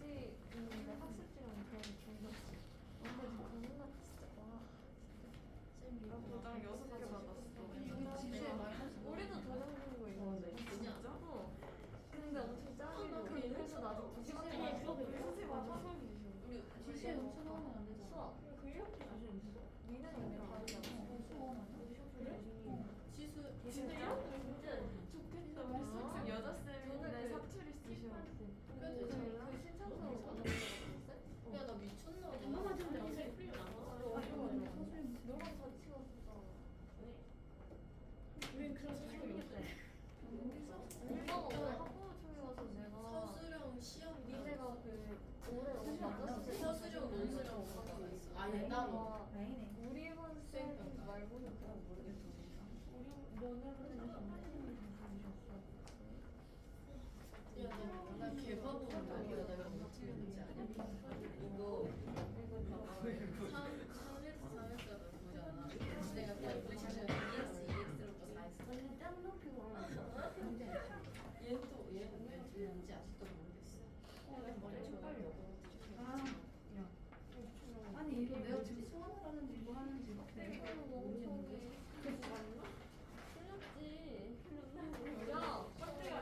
B: 있는데 학습지랑 그런 중요했어. 근데 그거 같아 진짜 와. 나 도장 6개 받았어.
D: 지수에 마이너스.
B: 우리도 도장 보는 거 있는데. 진짜? 어. 근데 엄청 짱이고. 그래서 나도 2시간 동안 선생님 화면
D: 우리 지수에 엄청 나오면 안 되잖아.
B: 수업. 그 이렇게 주제 있어? 니는 근데 다르잖아. 그래?
D: 지수
B: 진짜요? 진짜 좋겠다. 무슨 여자 쌤인데 사투리 쓰셔.
D: 그래도
B: 그 신청서를 받았어.
D: 야나 미쳤나 봐.
B: 엄마 맞은데
D: 나
B: 어제
D: 풀이 나와.
B: 너랑 같이 갔어.
D: 우린 그런 사람이 없어.
B: 오빠가 오늘 학부모 총회 가서 내가
D: 서술형 시험
B: 니네가 그 올해 너무 맞았을 때
D: 서술형 논술형 오빠가 있어. 아예 따로.
B: 우리 반 쌤 말고는 그냥 모르겠어. 우리 너네는
D: 야나 개바보는 아니야. 내가 뭐 틀렸는지 아냐? 이거 3에서 보잖아. 내가 그냥 무시하면 2x, 2x로 4x.
B: 언니 땀 높이고
D: 얘는 왜 틀렸는지 아직도 모르겠어. 머리 헷갈려.
C: 아니 이거 내가 지금 수학을 하는지 뭐 하는지 막
B: 이거는 너무 무서운데 그거 맞나? 틀렸지. 야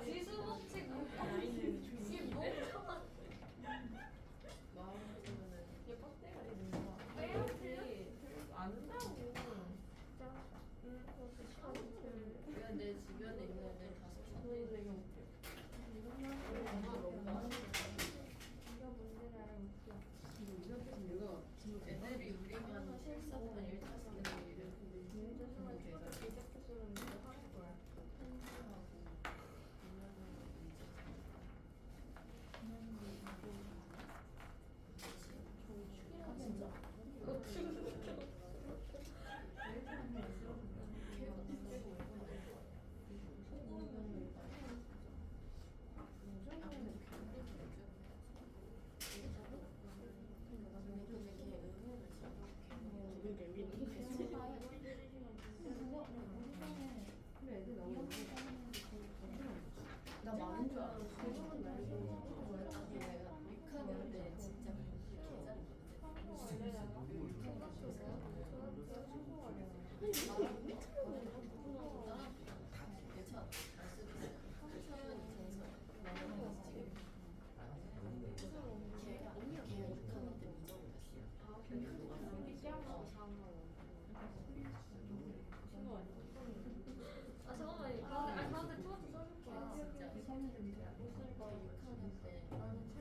B: 지수 법칙 이게 너무 참아.
D: 마음 같으면은
B: 얘 빡대가 있는 거야. 빼야지. 안다고. 진짜. 그것도 시간이
D: 내가 내 주변에 있는 애들 다
B: 너희 되게 웃겨.
D: 너무 많아.
B: 이거 문제를 알아볼게요.
D: 이거 애들이 우리만 실습한 1차수는 일을 공부해서
B: 이적교수는 이제 하는 거야.
D: 진짜. 나 많은 줄 알았어. 아니 내가 6학년 때 진짜
B: 아 잠깐만 가운데 투어도 써줄게.
D: 진짜.
B: 웃을 거
D: 6학년 때 나는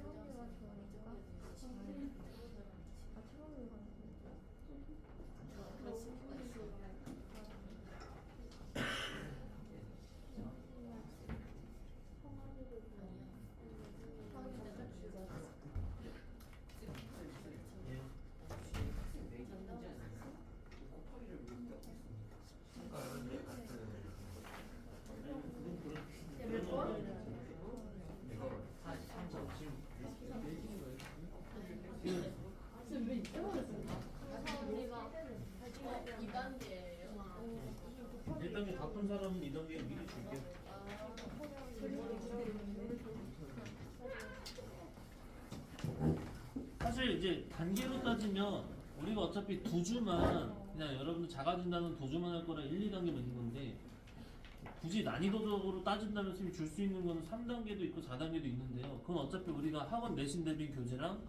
D: 2단계예요.
A: 1단계 다 푼 사람은 2단계 미리 줄게. 사실 이제 단계로 따지면 우리가 어차피 두 주만 그냥 여러분들 작아진다는 도주만 할 거라 1, 2단계만 있는 건데 굳이 난이도적으로 따진다면 선생님이 줄 수 있는 거는 3단계도 있고 4단계도 있는데요. 그건 어차피 우리가 학원 내신 대비 교재랑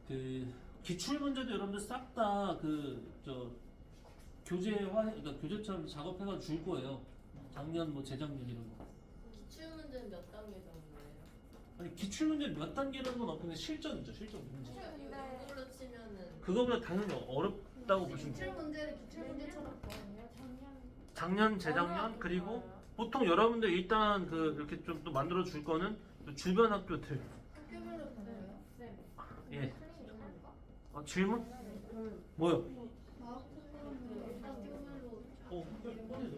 A: 그 기출 문제도 여러분들 싹 다 그 저 교재화 그러니까 교재처럼 작업해가 줄 거예요. 작년 뭐 재작년 이런 거.
D: 기출 문제는 몇 단계 정도예요?
A: 아니 기출 문제 몇 단계라는 건 없는데 실전이죠. 실전 문제.
D: 이걸로 치면은
A: 그거보다 당연히 어렵다고 보시면 돼요.
B: 기출 문제를 기출 문제처럼 거든요.
A: 작년, 재작년 그리고 보통 여러분들 일단 그 이렇게 좀 또 만들어 줄 거는 또 주변 학교들.
D: 학교별로 달라요?
B: 네.
A: 예. 질문? 뭐요?
D: 과학 학교별로
A: 꺼내줘.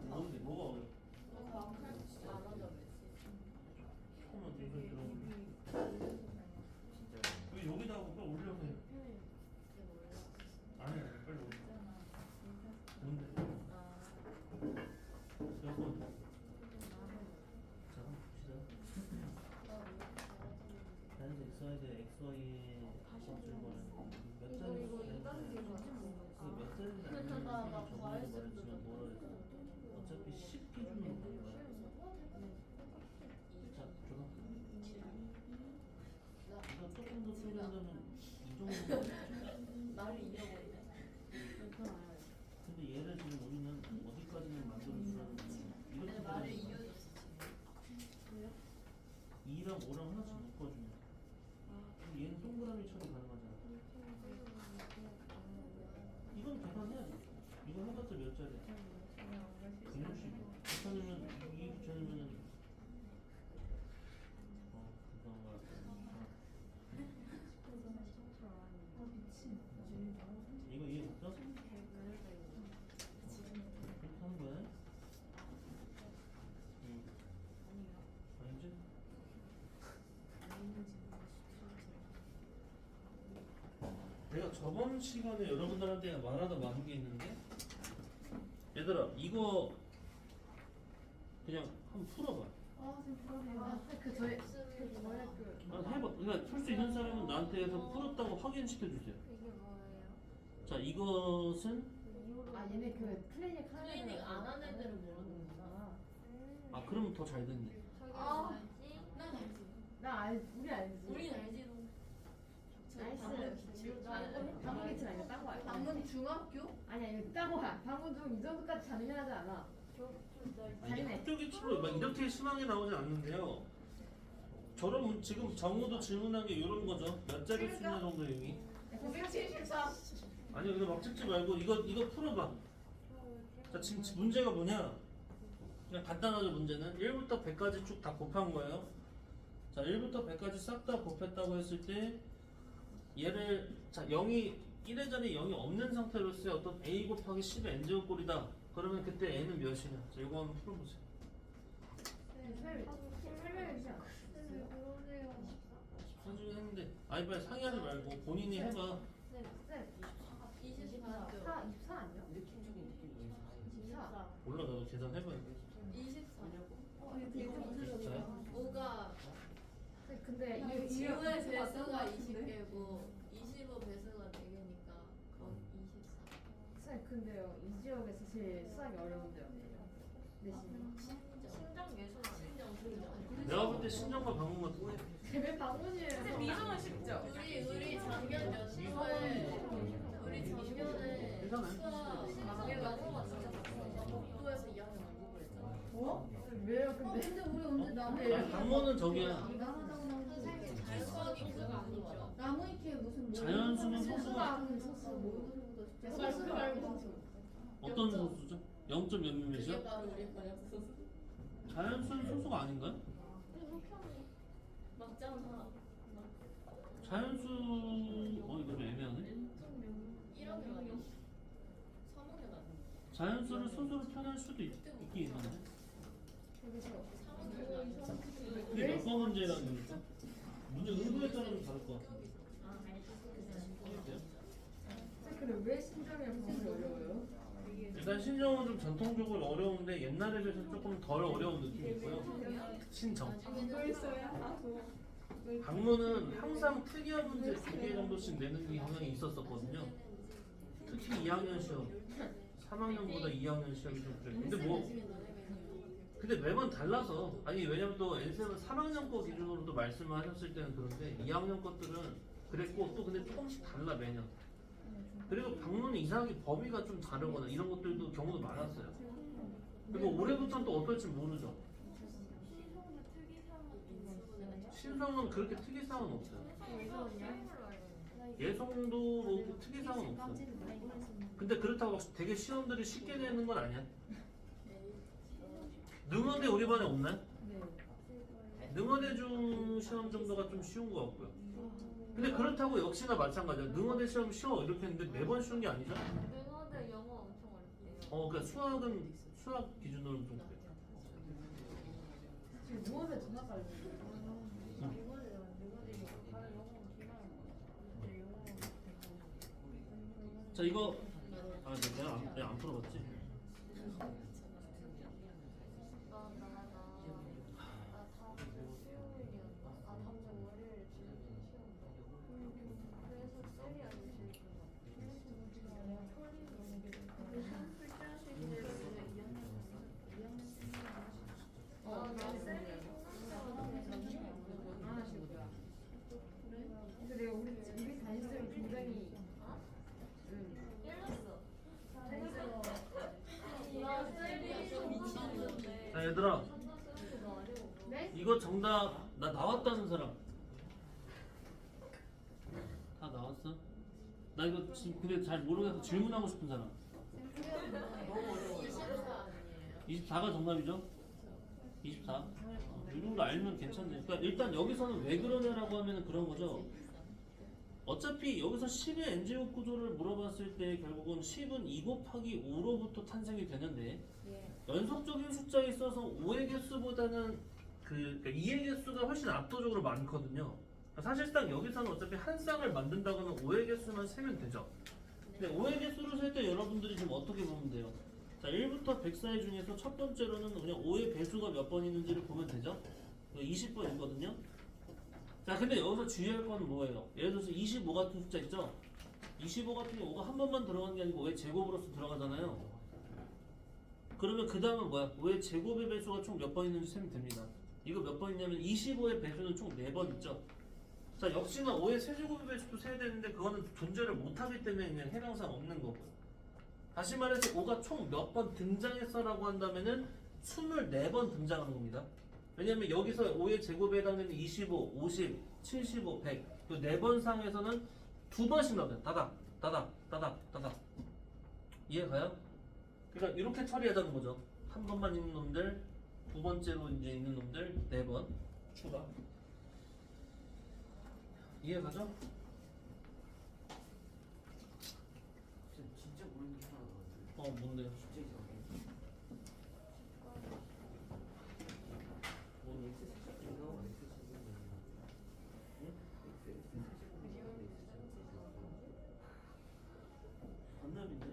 A: 뭔데? 뭐가 어려워?
D: 과학할 줄 안 하자
A: 처음에 이걸 들어보면 왜 여기다 하고 빨리 올려서 해. 아니 빨리 올려. 뭔데? 몇 번? 자 한번 봅시다. 단지 XYZ XY에 줄 거는 몇 자리
B: 이거
A: 몇 자리인지
D: 나
A: 저번에도 말했지만 뭐라 그랬어? 어차피 10기준으로 가는 거야. 자, 줘봐. 이거 조금 더 풀려면 이 정도.
D: 말을 잃어버리네.
A: 근데 얘를 지금 우리는 어디까지는 만들어주라는 거지?
D: 내
A: 이렇게
D: 말을
A: 되는 거야.
D: 이어줬어 지금.
A: 2랑 5랑 하나씩 묶어주면 그럼 얘는 동그라미 처리 가능하잖아. 이건 계산해야지. 이거 해봤자 몇 자리야? 160. 붙여놓으면 2 붙여놓으면 그거가 이거 이해됐어? 그렇게 하는 거야? 응. 아니지? 내가 저번 시간에 여러분들한테 말하다 말한 게 있는데 얘들아 이거 그냥 한번 풀어봐. 해봐. 그러니까 풀 수 있는 사람은 나한테 해서 풀었다고 확인시켜 주세요.
B: 이게 뭐예요?
A: 자 이것은
C: 아 얘네 그 클리닉 하는
D: 클리닉 안 한 애들은 모르는구나.
A: 아 그러면 더 잘 됐네.
B: 저기
D: 아.
B: 뭐지?
D: 난 알지.
C: 나 알, 우리 알지.
D: 우린 알지도.
C: 나이스. 방금 기출 아니야? 딴거 알지?
D: 방금 중학교?
C: 아니야 이거 딴거야. 방금 좀 이 정도까지 잔인하지 않아.
A: 아니
C: 잘했네.
A: 학교 기출로 막 이렇게 심하게 나오지 않는데요. 저런 지금 정우도 질문한 게 이런 거죠. 몇 자리 수냐 정도 여기.
D: 974.
A: 아니 근데 막 찍지 말고 이거 풀어봐. 자 지금 문제가 뭐냐? 그냥 간단하죠 문제는 1부터 100까지 쭉 다 곱한 거예요. 자 1부터 100까지 싹 다 곱했다고 했을 때 얘를 자 0이 1회 전에 0이 없는 상태로서의 어떤 a 곱하기 10의 n제곱 꼴이다. 그러면 그때 n은 몇이냐? 자 이거 한번 풀어보세요.
C: 설명해 주지 않아?
B: 그러세요.
A: 나중에 했는데 아니 빨리 상의하지 말고 본인이 해봐.
C: 쌤.
D: 24죠.
C: 24 아니야?
D: 24.
A: 몰라 나도 계산해봐.
D: 24.
A: 자요?
D: 5가
C: 쌤, 근데 이게
D: 5의 배수가 20개고 25 배수가 4개니까 거의 24.
C: 쌤 근데요 이 지역에 사실 수학이 어려운데요. 내신.
B: 심장 예술 아니에요?
D: 신정.
A: 내가 볼 때 신정과 방문 같은데.
C: 제발 방문이에요.
B: 미정은 쉽죠?
D: 우리 작년 연수에 우리 작년에 수학 복도에서 2학년 왕복을 했잖아.
C: 어? 왜요 근데?
D: 근데 우리 언제
A: 아니 방문은 저기야.
D: 선생님 자유수학이 그거 아니죠?
E: 나무위키에 무슨
A: 자연수는 소수가
E: 소수 말고
A: 어떤 소수죠? 0. 몇
D: 그게
A: 몇이요?
D: 바로 우리 번역 소수.
A: 자연수는 소수가 아닌가요?
D: 맞잖아.
A: 자연수 이거 좀 애매하네.
D: 1학년 아니야? 3학년 아니야?
A: 자연수를 소수로 표현할 수도 있긴 있는데.
D: 3학년 아니야?
A: 그게 몇 번 문제라는 거니까? 문제 의도에 따라 좀 다를 것 같아.
C: 왜 신정이랑 방울이 어려워요?
A: 일단 신정은 좀 전통적으로 어려운데 옛날에 비해서 조금 덜 어려운 느낌이 있고요. 신정. 방문은 항상 특이한 문제 2개 정도씩 내는 경향이 있었었거든요. 특히 2학년 시험. 3학년보다 2학년 시험이 좀 그래요. 근데 매번 달라서 아니 왜냐면 또 N7은 3학년 거 기준으로도 말씀을 하셨을 때는 그런데 2학년 것들은 그랬고 또 근데 조금씩 달라 매년. 그리고 방문이 이상하게 범위가 좀 다르거나 이런 것들도 경우도 많았어요. 그리고 올해부터는 또 어떨지 모르죠. 신성은 그렇게 특이사항은 없어요. 예성도 뭐 특이사항은 없어요. 근데 그렇다고 막 되게 시험들이 쉽게 내는 건 아니야. 능원대 우리 반에 없나요?
C: 네.
A: 능원대 중 시험 정도가 좀 쉬운 것 같고요. 근데 그렇다고 역시나 마찬가지야. 능원대 시험 쉬워 이렇게 했는데 매번 쉬운 게 아니죠?
B: 능어대 영어 엄청 어렵대요.
A: 그러니까 수학은 수학 기준으로 좀 그래요.
C: 지금 누워서 전화 깔려.
A: 자 이거 내가 안 풀어봤지?
B: 나 다음 주 수요일이었나? 다음 주 월요일에 지금 시험. 그래서 셀이 아주 제일
C: 근데 내가 우리 담임쌤이 굉장히
A: 자 얘들아
E: 네?
A: 이거 정답 나 나왔다는 사람 다 나왔어? 나 이거 지금 근데 잘 모르겠어 질문하고 싶은 사람 24가 정답이죠? 24? 이 정도 알면 괜찮네. 그러니까 일단 여기서는 왜 그러냐라고 하면 그런 거죠. 어차피 여기서 10의 n제곱 구조를 물어봤을 때 결국은 10은 2 곱하기 5로부터 탄생이 되는데 연속적인 숫자에 있어서 5의 개수보다는 그러니까 2의 개수가 훨씬 압도적으로 많거든요. 사실상 여기서는 어차피 한 쌍을 만든다거나 5의 개수만 세면 되죠. 근데 5의 개수를 셀 때 여러분들이 지금 어떻게 보면 돼요? 자 1부터 100사이 중에서 첫 번째로는 그냥 5의 배수가 몇 번 있는지를 보면 되죠. 20번이거든요. 자 근데 여기서 주의할 건 뭐예요? 예를 들어서 25 같은 숫자 있죠? 25 같은 경우 5가 한 번만 들어간 게 아니고 5의 제곱으로서 들어가잖아요. 그러면 그 다음은 뭐야? 5의 제곱의 배수가 총 몇 번 있는지 세면 됩니다. 이거 몇 번 있냐면 25의 배수는 총 4번 있죠? 자 역시나 5의 세제곱의 배수도 세야 되는데 그거는 존재를 못하기 때문에 그냥 해당사항 없는 거고 다시 말해서 5가 총 몇 번 등장했어라고 한다면은 24번 등장하는 겁니다. 왜냐면 여기서 5의 제곱에 해당되는 25, 50, 75, 100 그 4번 상에서는 2번씩 나와요. 다닥 이해가요? 그러니까 이렇게 처리하자는 거죠. 한 번만 있는 놈들, 두 번째로 이제 있는 놈들 4번 추가. 이해가죠?
F: 진짜 모르는 게 하나 나왔는데.
A: 뭔데요?
F: 진짜 이상해.
A: 뭐
F: X 세제곱이랑 X 제곱이랑 X 세제곱이랑 X 제곱이랑
A: 반납인데?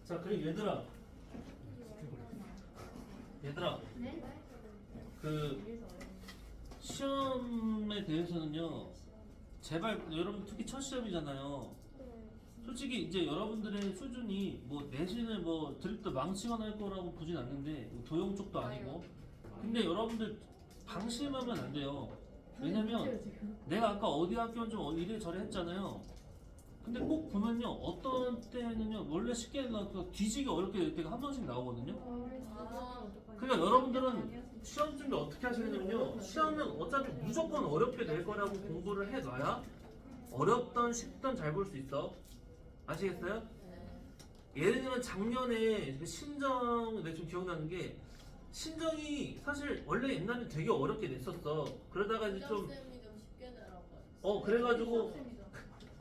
A: 자 그리고 얘들아
E: 네?
A: 그 시험에 대해서는요 제발 여러분 특히 첫 시험이잖아요. 솔직히 이제 여러분들의 수준이 뭐 내신을 뭐 드립도 망치거나 할 거라고 보진 않는데 도용 쪽도 아니고 근데 여러분들 방심하면 안 돼요. 왜냐면 내가 아까 어디 학교 좀 이래저래 했잖아요. 근데 꼭 보면요 어떤 때는요 원래 쉽게 나왔다가 뒤지게 어렵게 될 때가 한 번씩 나오거든요. 그러니까 여러분들은 시험 준비 어떻게 하시냐면요 시험은 어차피 무조건 어렵게 될 거라고 공부를 해놔야 어렵던 쉽던 잘 볼 수 있어. 아시겠어요? 예를 들면 작년에 그 신정 내가 좀 기억나는 게 신정이 사실 원래 옛날에 되게 어렵게 냈었어. 그러다가 이제 좀
D: 쌤이 좀 쉽게 내라고 했어.
A: 그래가지고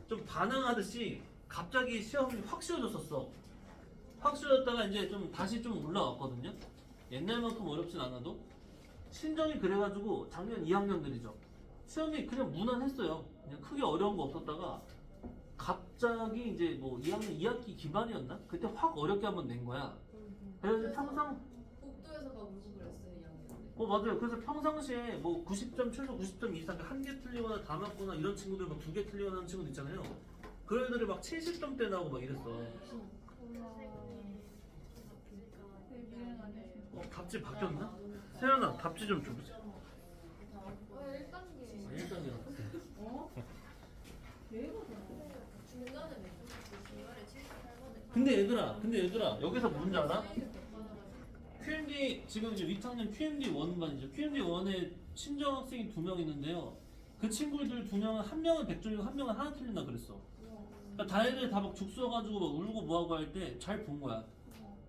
A: 좀 반항하듯이 갑자기 시험이 확 쉬워졌었어. 확 쉬워졌다가 이제 좀 다시 좀 올라왔거든요. 옛날만큼 어렵진 않아도. 신정이 그래가지고 작년 2학년들이죠. 시험이 그냥 무난했어요. 그냥 크게 어려운 거 없었다가 갑자기 이제 뭐 2학년 2학기 기반이었나? 그때 확 어렵게 한번 낸 거야. 그래서 평상
D: 복도에서 막 울고 그랬어요 2학년 때.
A: 맞아요. 그래서 평상시에 뭐 90점 최소 90점 이상 한 개 틀리거나 다 맞거나 이런 친구들 막 두 개 틀리거나 하는 친구들 있잖아요. 그런 애들이 막 70점대 나오고 막 이랬어. 답지 바뀌었나? 세연아 답지 좀 줘보세요.
B: 1단계
A: 1단계.
C: 어? 얘보다.
D: 중간에 몇 점? 중간에 78만에.
A: 근데 얘들아 여기서 뭔지 알아? QMD 지금 이제 위탁년 QMD 1반이죠. QMD 1에 친정 학생이 2명 있는데요. 그 친구들 2명은 한 명은 100점이고 한 명은 하나 틀린다 그랬어. 그러니까 다혜들 다 막 죽 써가지고 막 울고 뭐하고 할 때 잘 본 거야.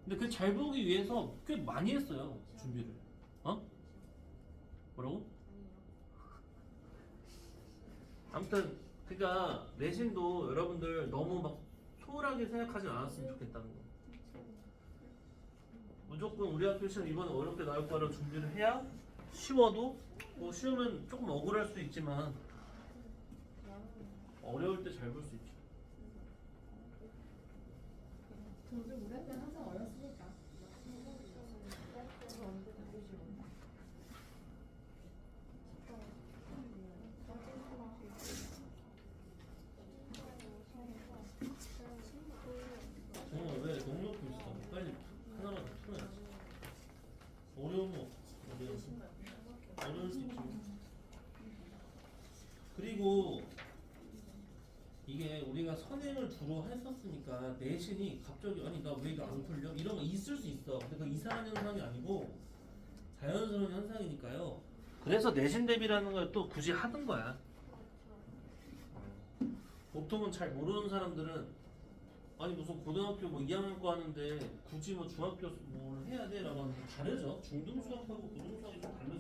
A: 근데 그 잘 보기 위해서 꽤 많이 했어요 준비를. 어? 뭐라고? 아무튼 그러니까 내신도 여러분들 너무 막 소홀하게 생각하지 않았으면 좋겠다는 거. 무조건 우리 학교 시험 이번에 어렵게 나올 거라고 준비를 해야 쉬워도 뭐 쉬우면 조금 억울할 수 있지만 어려울 때 잘 볼 수 있죠.
C: 저도 우리 때 항상 어렸으니까.
A: 정말 왜 너무 높고 있어? 빨리 하나만 더 풀어야지. 어려운 거 어려울 수 있지. 그리고 이게 우리가 선행을 주로 했었으니까 내신이 갑자기 아니 나 왜 이거 안 풀려? 이런 거 있을 수 있어. 근데 그 이상한 현상이 아니고 자연스러운 현상이니까요. 그래서 내신 대비라는 걸 또 굳이 하는 거야. 보통은 잘 모르는 사람들은 아니 무슨 고등학교 뭐 2학년 거 하는데 굳이 뭐 중학교 뭘 해야 돼? 라고 하는데 다르죠. 중등수학하고 고등수학이 좀 다른